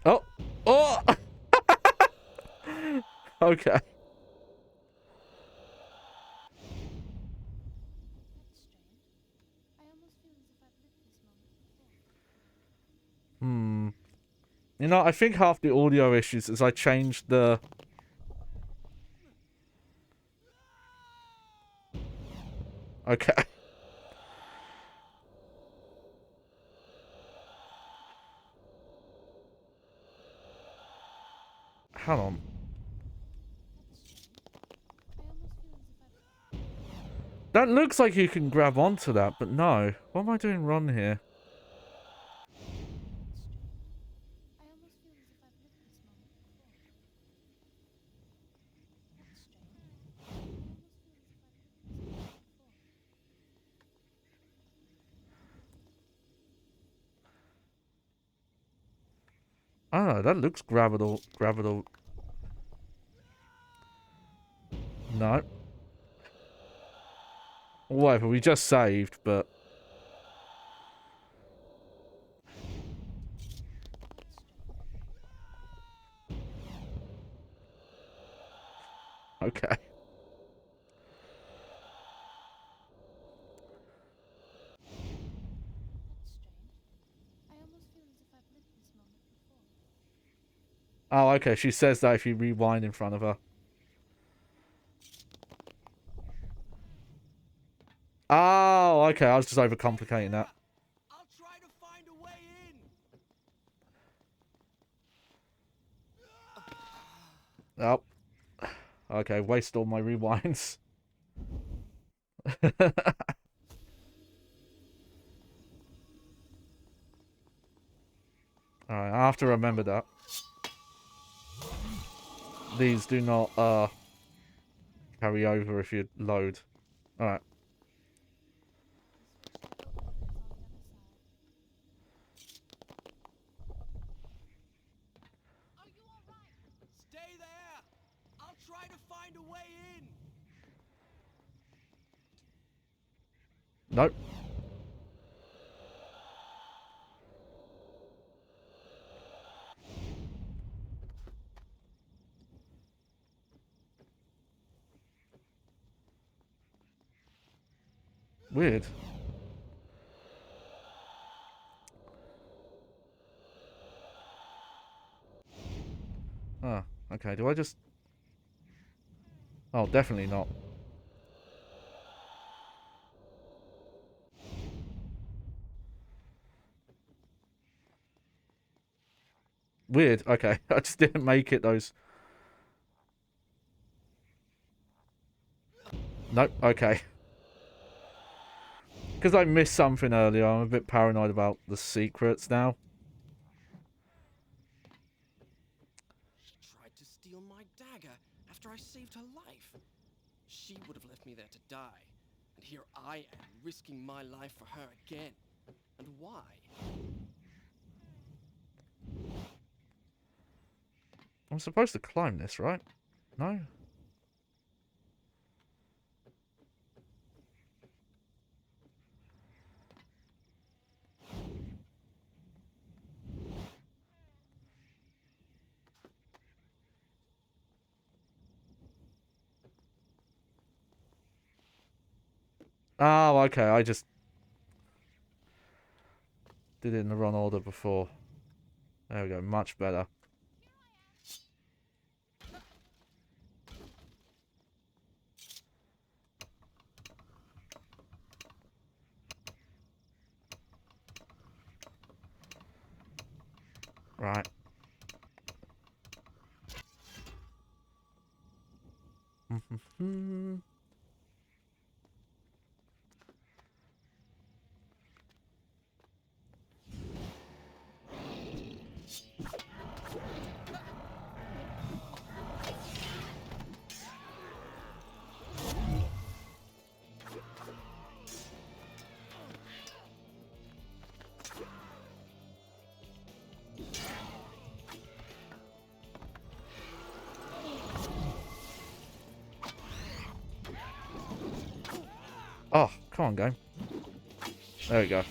Oh! Oh! Okay. That's strange. I almost feel as if I've lived this moment before. Hmm. You know, I think half the audio issues is I changed the... Okay. Hold on. That looks like you can grab onto that, but no. What am I doing wrong here? I don't know, that looks gravital. No. Whatever, we just saved, but... Okay. Oh, okay, she says that if you rewind in front of her. Oh, okay, I was just overcomplicating that. I'll try to find a way in. Oh. Okay, waste all my rewinds. Alright, I have to remember that. These do not, carry over if you load. Alright. Stay there. I'll try to find a way in. Nope. Weird. Ah, okay, do I just... Oh, definitely not. Weird, okay. I just didn't make it, those... Nope, okay. Because I missed something earlier, I'm a bit paranoid about the secrets now. She tried to steal my dagger after I saved her life. She would have left me there to die. And here I am, risking my life for her again. And why? I'm supposed to climb this, right? No? Oh, okay, I just... did it in the wrong order before. There we go, much better. Right. Oh, come on, game. There we go.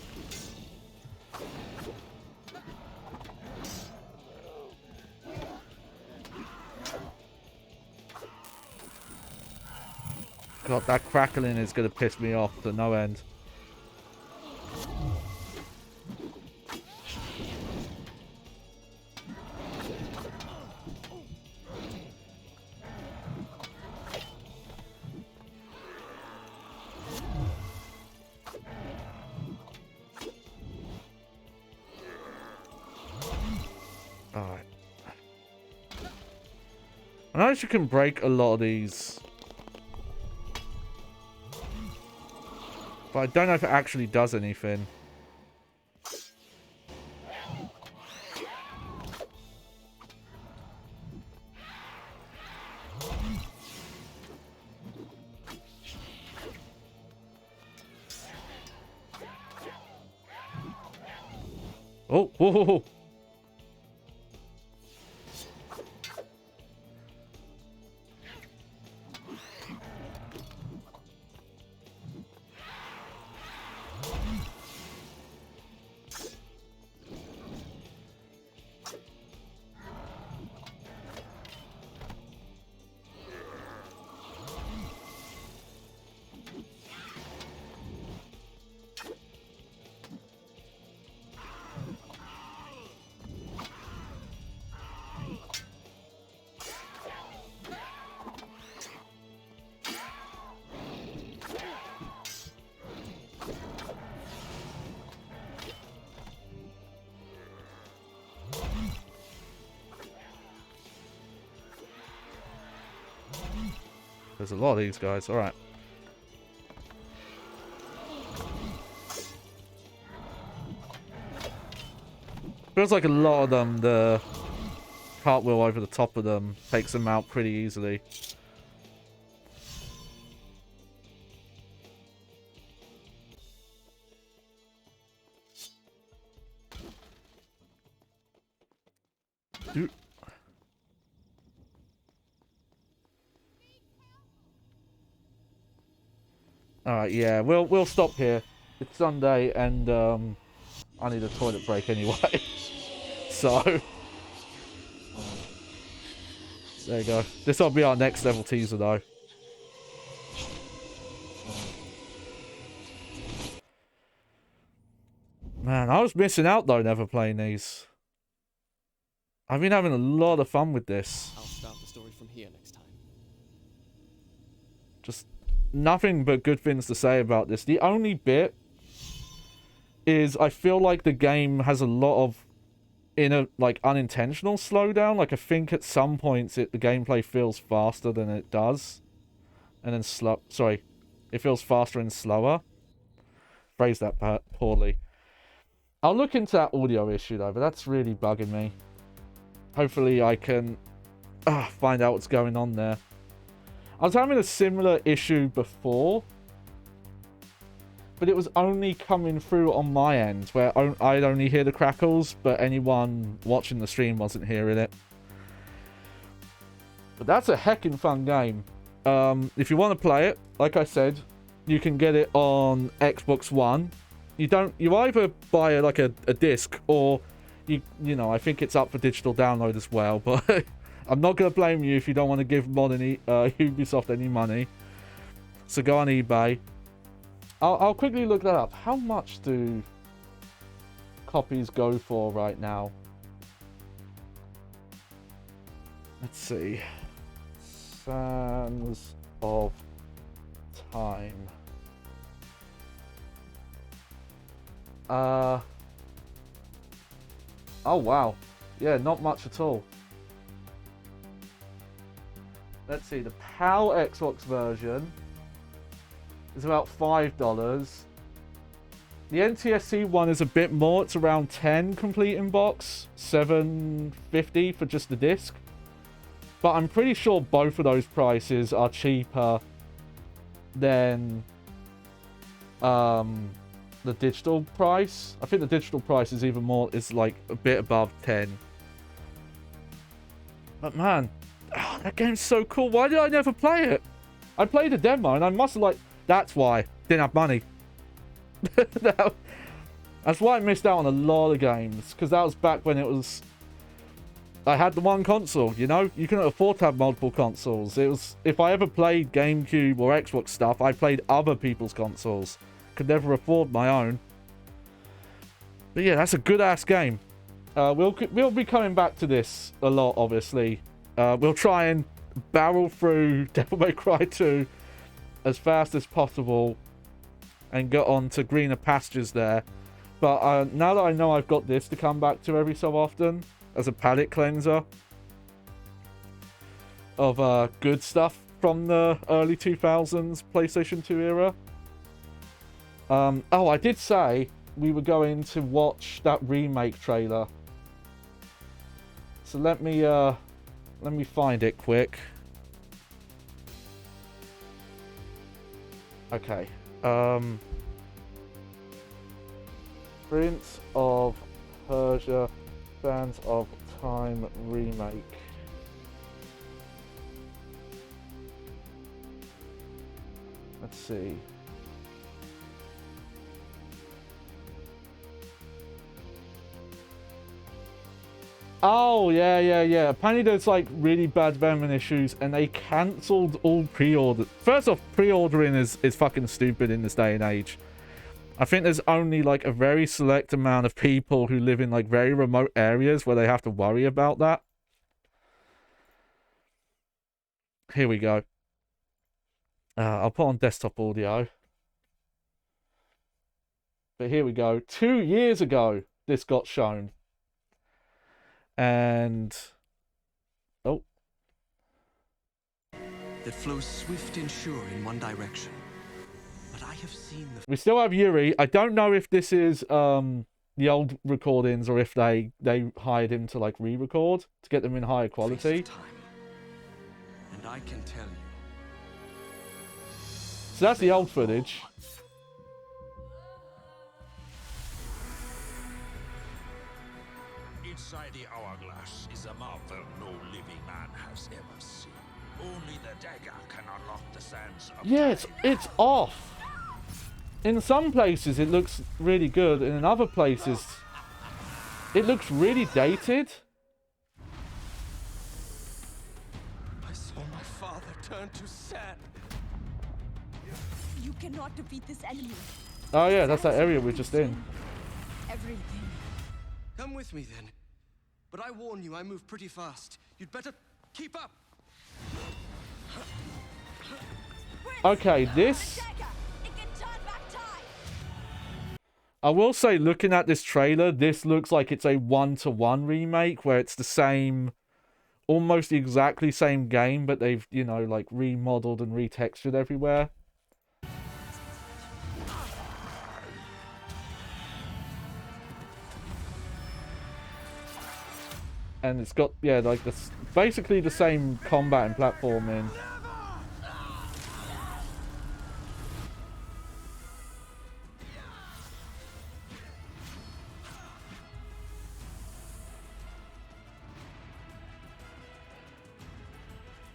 God, that crackling is going to piss me off to no end. Alright. I notice you can break a lot of these. But I don't know if it actually does anything. Oh, whoa, whoa, whoa. There's a lot of these guys. All right. Feels like a lot of them, the cartwheel over the top of them takes them out pretty easily. Dude. Alright, yeah, we'll stop here. It's Sunday and I need a toilet break anyway. So there you go. This will be our next level teaser though. Man, I was missing out though, never playing these. I've been having a lot of fun with this. I'll start the story from here next time. Just nothing but good things to say about this. The only bit is I feel like the game has a lot of unintentional slowdown. Like I think at some points the gameplay feels faster than it does. And then it feels faster and slower. Phrase that poorly. I'll look into that audio issue though, but that's really bugging me. Hopefully I can find out what's going on there. I was having a similar issue before, but it was only coming through on my end, where I'd only hear the crackles, but anyone watching the stream wasn't hearing it. But that's a heckin' fun game. If you want to play it, like I said, you can get it on Xbox One. You either buy a disc, or you know, I think it's up for digital download as well, but I'm not going to blame you if you don't want to give Ubisoft any money. So go on eBay. I'll quickly look that up. How much do copies go for right now? Let's see. Sands of Time. Oh wow. Yeah, not much at all. let's see, the PAL Xbox version is about $5. The NTSC one is a bit more. It's around 10 complete in box, $7.50 for just the disc. But I'm pretty sure both of those prices are cheaper than the digital price. I think the digital price is even more, is like a bit above 10. But man, that game's so cool. Why did I never play it? I played a demo and I must have like, that's why. Didn't have money. That's why I missed out on a lot of games. Because that was back when it was, I had the one console, you know? You couldn't afford to have multiple consoles. It was, if I ever played GameCube or Xbox stuff, I played other people's consoles. Could never afford my own. But yeah, that's a good-ass game. We'll be coming back to this a lot, obviously. We'll try and barrel through Devil May Cry 2 as fast as possible and get on to greener pastures there. But now that I know I've got this to come back to every so often as a palate cleanser of good stuff from the early 2000s PlayStation 2 era. Oh, I did say we were going to watch that remake trailer. So let me find it quick. Okay. Prince of Persia Sands of Time remake. Let's see. Oh, yeah. Apparently there's like really bad development issues and they cancelled all pre-orders. First off, pre-ordering is fucking stupid in this day and age. I think there's only like a very select amount of people who live in like very remote areas where they have to worry about that. Here we go. I'll put on desktop audio. But here we go. 2 years ago, this got shown. And oh, that flows swift and sure in one direction. But I have seen the. We still have Yuri. I don't know if this is the old recordings or if they hired him to like re-record to get them in higher quality. Time. And I can tell you. So that's the old footage. Inside the hourglass is a marvel no living man has ever seen. Only the dagger can unlock the sands of Yeah, time. it's off. In some places it looks really good, and in other places it looks really dated. I saw my father turn to sand. You cannot defeat this enemy. Oh yeah, that's that area we're just in. Everything. Come with me then. But I warn you, I move pretty fast. You'd better keep up. Okay, this... I will say, looking at this trailer, this looks like it's a one-to-one remake, where it's the same, almost exactly same game, but they've, you know, like, remodeled and retextured everywhere. And it's got, yeah, like, this, basically the same combat and platforming.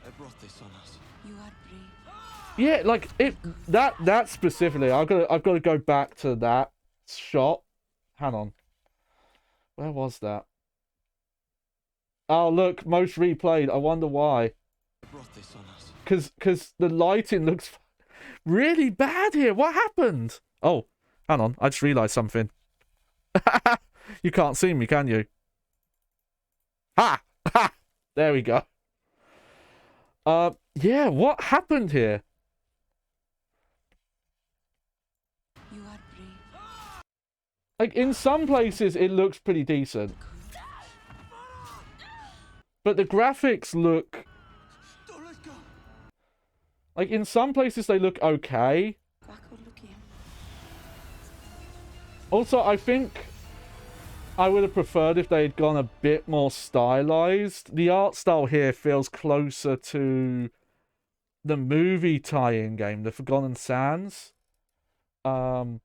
I brought this on us. You are brave. Yeah, like it that specifically, I've got to go back to that shot. Hang on. Where was that? Oh, look, most replayed. I wonder why. I brought this on us. Cause the lighting looks really bad here. What happened? Oh, hang on. I just realized something. You can't see me, can you? Ha! Ha! There we go. Yeah, what happened here? You are brave. Like, in some places, it looks pretty decent. But the graphics look... Don't let go. Like, in some places they look okay. Also, I think I would have preferred if they had gone a bit more stylized. The art style here feels closer to the movie tie-in game, The Forgotten Sands. I'm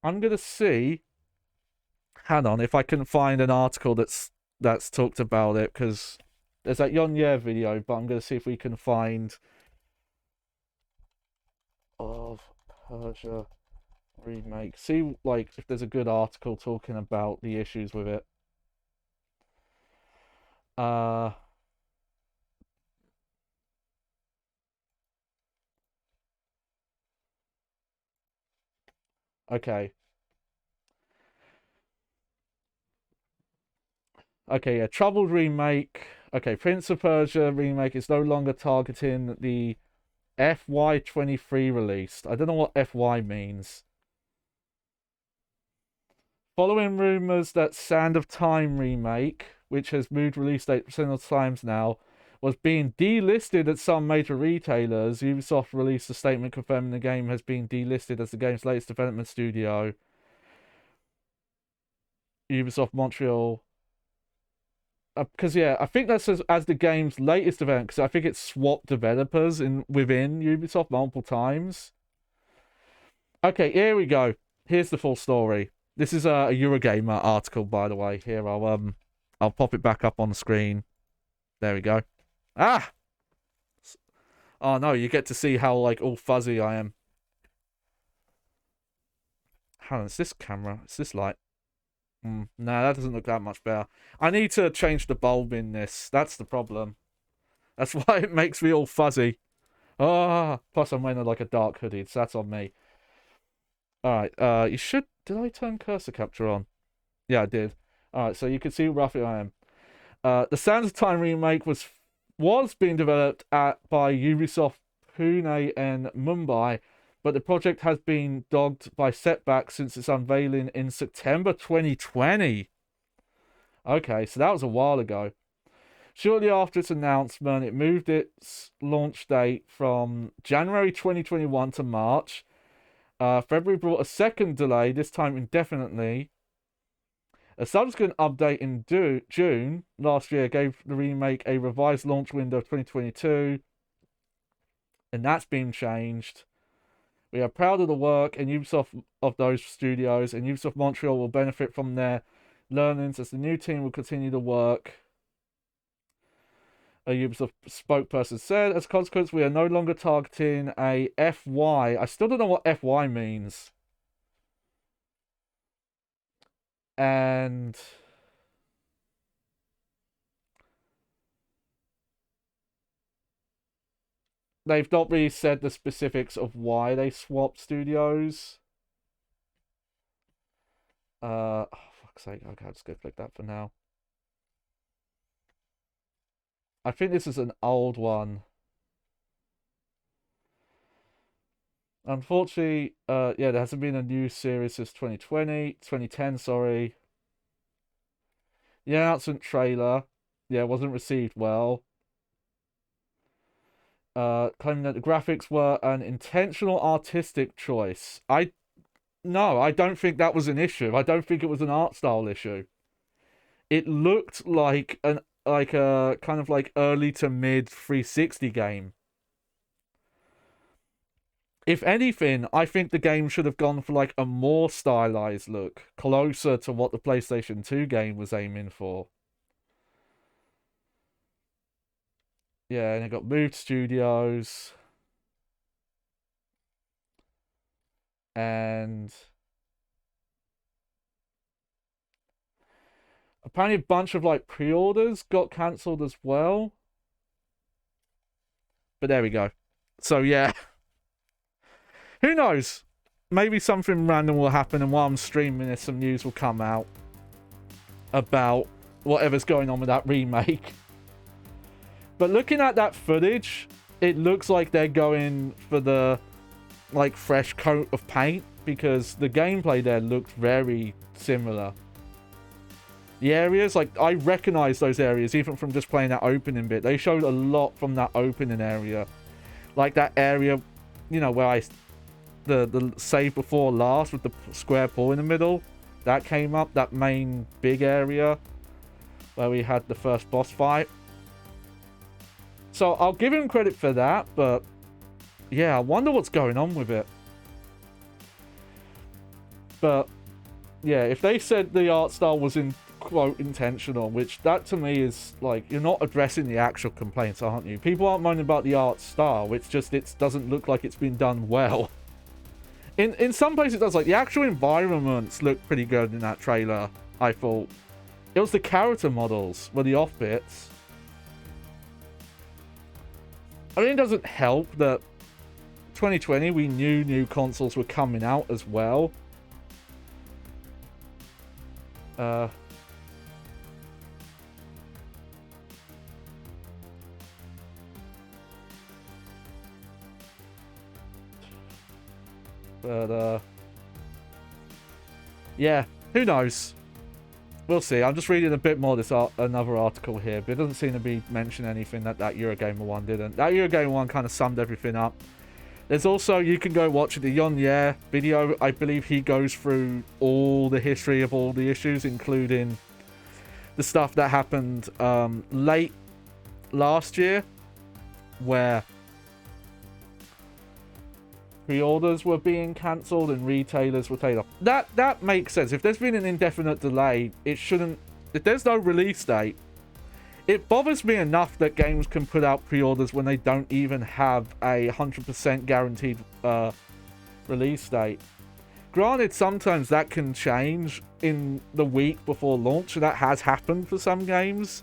gonna see. Hang on, if I can find an article that's talked about it, because there's that JohnnyBagHeadVODs video, but I'm gonna see if we can find of Persia remake. See, like, if there's a good article talking about the issues with it. Okay. Okay, yeah, Troubled remake. Okay, Prince of Persia remake is no longer targeting the FY23 released. I don't know what FY means. Following rumours that Sand of Time remake, which has moved release date several times now, was being delisted at some major retailers, Ubisoft released a statement confirming the game has been delisted as the game's latest development studio. Ubisoft Montreal. Because, yeah, I think that's as the game's latest development, because I think it's swapped developers within Ubisoft multiple times. Okay, here we go. Here's the full story. This is a Eurogamer article, by the way. Here, I'll pop it back up on the screen. There we go. Ah! Oh, no, you get to see how, like, all fuzzy I am. Hang on, it's this camera. It's this light. No, that doesn't look that much better. I need to change the bulb in this. That's the problem. That's why it makes me all fuzzy. Ah! Plus, I'm wearing, like, a dark hoodie, so that's on me. Alright, you should... Did I turn cursor capture on? Yeah, I did. Alright, so you can see roughly I am. The Sands of Time remake was being developed by Ubisoft Pune and Mumbai, but the project has been dogged by setbacks since its unveiling in September 2020. Okay, so that was a while ago. Shortly after its announcement, it moved its launch date from January 2021 to March. February brought a second delay, this time indefinitely. A subsequent update in June last year gave the remake a revised launch window of 2022, and that's been changed. We are proud of the work and Ubisoft of those studios, and Ubisoft Montreal will benefit from their learnings as the new team will continue to work. A Ubisoft spokesperson said, as a consequence, we are no longer targeting a FY. I still don't know what FY means. And they've not really said the specifics of why they swapped studios. Oh, fuck's sake. Okay, I'll just go click that for now. I think this is an old one. Unfortunately, yeah, there hasn't been a new series since 2010, sorry. The announcement trailer, yeah, wasn't received well. Claiming that the graphics were an intentional artistic choice. No, I don't think that was an issue. I don't think it was an art style issue. It looked like a kind of like early to mid 360 game. If anything, I think the game should have gone for like a more stylized look, closer to what the PlayStation 2 game was aiming for. Yeah, and it got moved studios. And apparently a bunch of like pre-orders got cancelled as well. But there we go. So yeah. Who knows? Maybe something random will happen, and while I'm streaming this, some news will come out about whatever's going on with that remake. But looking at that footage, it looks like they're going for the like fresh coat of paint, because the gameplay there looked very similar. The areas, like, I recognize those areas even from just playing that opening bit. They showed a lot from that opening area. Like that area, you know, where the save before last with the square pool in the middle, that came up, that main big area where we had the first boss fight. So I'll give him credit for that, but yeah, I wonder what's going on with it. But yeah, if they said the art style was in quote intentional, which that to me is like, you're not addressing the actual complaints, aren't you? People aren't moaning about the art style, it's just it doesn't look like it's been done well. In some places it does, like the actual environments look pretty good in that trailer, I thought. It was the character models were the off bits. I mean, it doesn't help that 2020 we knew new consoles were coming out as well. Yeah, who knows? We'll see. I'm just reading a bit more of this another article here, but it doesn't seem to be mentioning anything that Eurogamer one didn't. That Eurogamer one kind of summed everything up. There's also, you can go watch the Yon video. I believe he goes through all the history of all the issues, including the stuff that happened late last year, where pre-orders were being cancelled and retailers were taken off. That makes sense. If there's been an indefinite delay, it shouldn't... If there's no release date, it bothers me enough that games can put out pre-orders when they don't even have a 100% guaranteed release date. Granted, sometimes that can change in the week before launch, and that has happened for some games.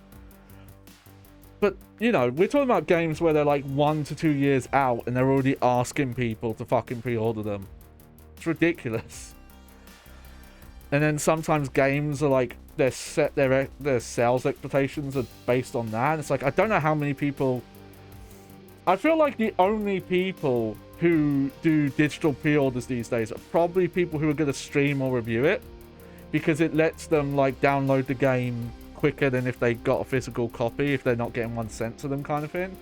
But, you know, we're talking about games where they're like 1 to 2 years out and they're already asking people to fucking pre-order them. It's ridiculous. And then sometimes games are like, their sales expectations are based on that. And it's like, I don't know how many people... I feel like the only people who do digital pre-orders these days are probably people who are going to stream or review it. Because it lets them, like, download the game quicker than if they got a physical copy, if they're not getting one sent to them, kind of thing.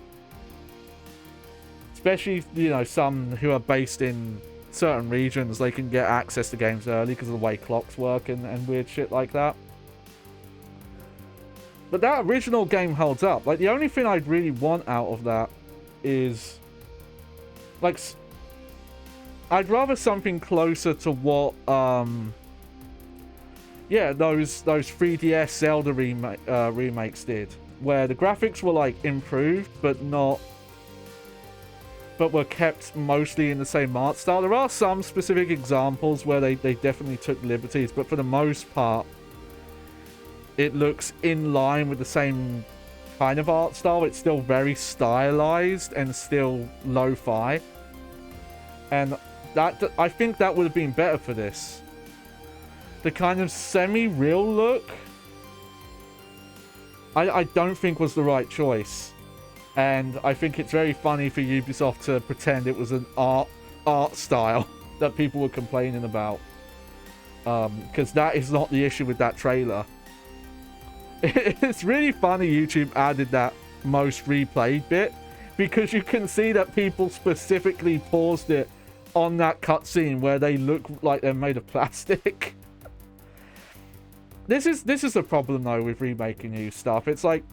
Especially, you know, some who are based in certain regions, they can get access to games early because of the way clocks work and weird shit like that. But that original game holds up. Like, the only thing I'd really want out of that is, like, I'd rather something closer to what, yeah, those 3DS Zelda remakes did, where the graphics were like improved, but were kept mostly in the same art style. There are some specific examples where they definitely took liberties, but for the most part, it looks in line with the same kind of art style. It's still very stylized and still lo-fi, and that I think that would have been better for this. The kind of semi-real look, I don't think was the right choice. And I think it's very funny for Ubisoft to pretend it was an art style that people were complaining about. Because that is not the issue with that trailer. It's really funny YouTube added that most replayed bit, because you can see that people specifically paused it on that cutscene where they look like they're made of plastic. This is the problem though with remaking new stuff. It's like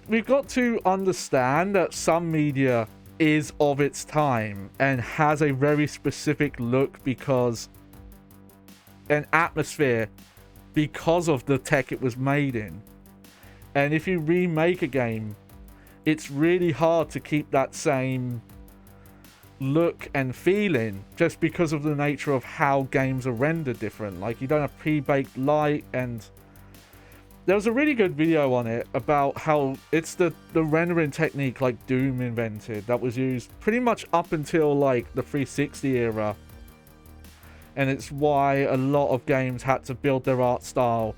we've got to understand that some media is of its time and has a very specific look because an atmosphere because of the tech it was made in. And if you remake a game, it's really hard to keep that same look and feeling just because of the nature of how games are rendered different. Like, you don't have pre-baked light, and there was a really good video on it about how it's the rendering technique like Doom invented that was used pretty much up until like the 360 era, and it's why a lot of games had to build their art style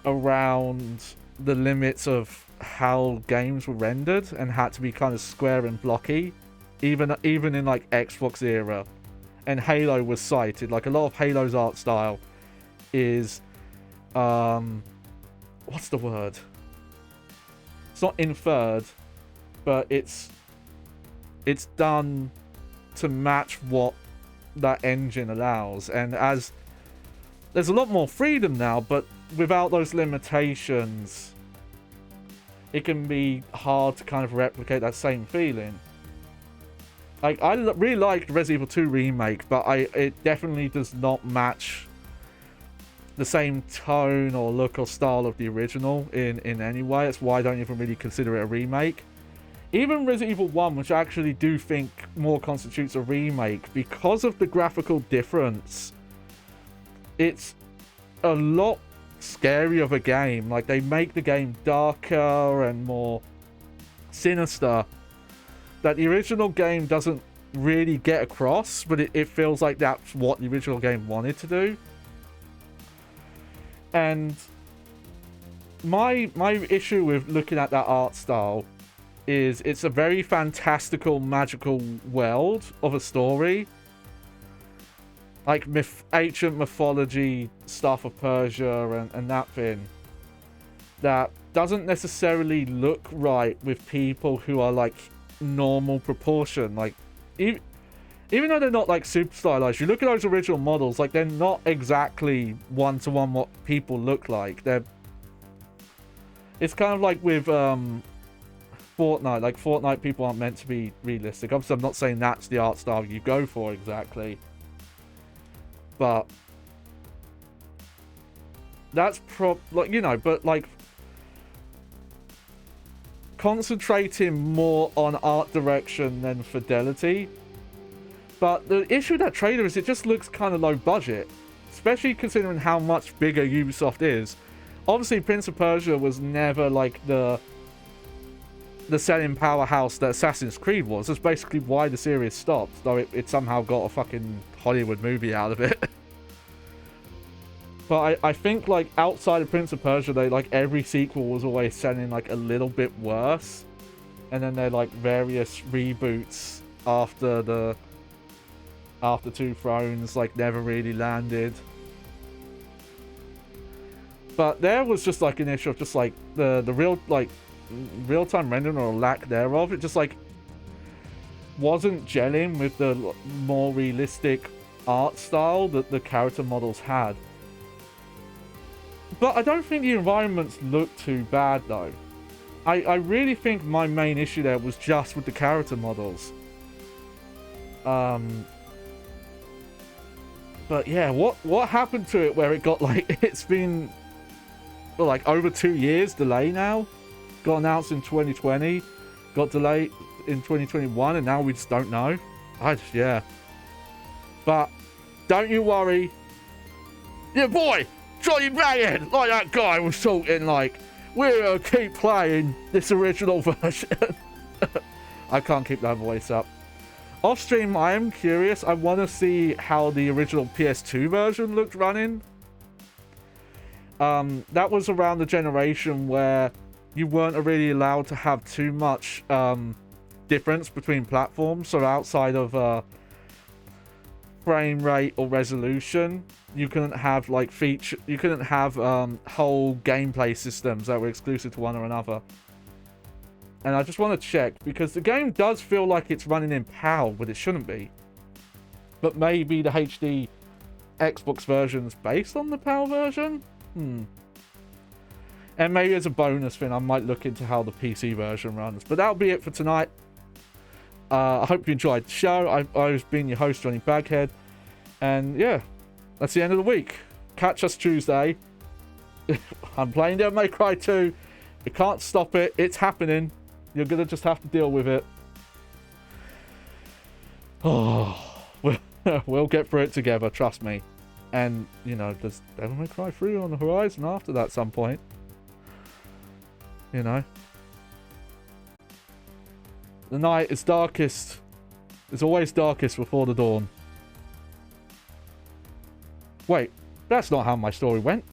around the limits of how games were rendered and had to be kind of square and blocky. Even in like Xbox era, and Halo was cited. Like, a lot of Halo's art style is what's the word? It's not inferred, but it's done to match what that engine allows. And as there's a lot more freedom now, but without those limitations, it can be hard to kind of replicate that same feeling. Like, I really liked Resident Evil 2 Remake, but it definitely does not match the same tone or look or style of the original in any way. That's why I don't even really consider it a remake. Even Resident Evil 1, which I actually do think more constitutes a remake, because of the graphical difference, it's a lot scary of a game. Like, they make the game darker and more sinister that the original game doesn't really get across, but it feels like that's what the original game wanted to do. And my issue with looking at that art style is it's a very fantastical, magical world of a story. Like ancient mythology stuff of Persia and that thing. That doesn't necessarily look right with people who are like normal proportion. Like, even though they're not like super stylized, you look at those original models, like they're not exactly one-to-one what people look like. It's kind of like with Fortnite. Like, Fortnite people aren't meant to be realistic. Obviously, I'm not saying that's the art style you go for exactly, but that's like, you know, but like concentrating more on art direction than fidelity. But the issue with that trailer is it just looks kind of low budget, especially considering how much bigger Ubisoft is. Obviously, Prince of Persia was never like the selling powerhouse that Assassin's Creed was. That's basically why the series stopped, though it somehow got a fucking Hollywood movie out of it. But I think, like, outside of Prince of Persia, like, every sequel was always selling, like, a little bit worse. And then they're, like, various reboots after Two Thrones, like, never really landed. But there was just, like, an issue of just, like, the real, like, real-time rendering or lack thereof. It just, like, wasn't gelling with the more realistic art style that the character models had. But I don't think the environments look too bad, though. I really think my main issue there was just with the character models. But yeah, what happened to it where it got, like, it's been, well, like, over 2 years delay now? Got announced in 2020, got delayed in 2021, and now we just don't know. Yeah. But don't you worry. Yeah, boy! JohnnyBagHead, like that guy was talking, like, we're gonna keep playing this original version. I can't keep that voice up. Off stream, I am curious. I want to see how the original PS2 version looked running. That was around the generation where you weren't really allowed to have too much difference between platforms. So outside of frame rate or resolution, you couldn't have like you couldn't have whole gameplay systems that were exclusive to one or another. And I just want to check, because the game does feel like it's running in PAL, but it shouldn't be. But maybe the HD Xbox version's based on the PAL version? And maybe as a bonus thing, I might look into how the PC version runs. But that'll be it for tonight. I hope you enjoyed the show. I've been your host, JohnnyBagHead. And yeah, that's the end of the week. Catch us Tuesday. I'm playing Devil May Cry 2. You can't stop it. It's happening. You're going to just have to deal with it. Oh, we'll get through it together, trust me. And, you know, there's Devil May Cry 3 on the horizon after that at some point. You know. The night is darkest. It's always darkest before the dawn. Wait, that's not how my story went.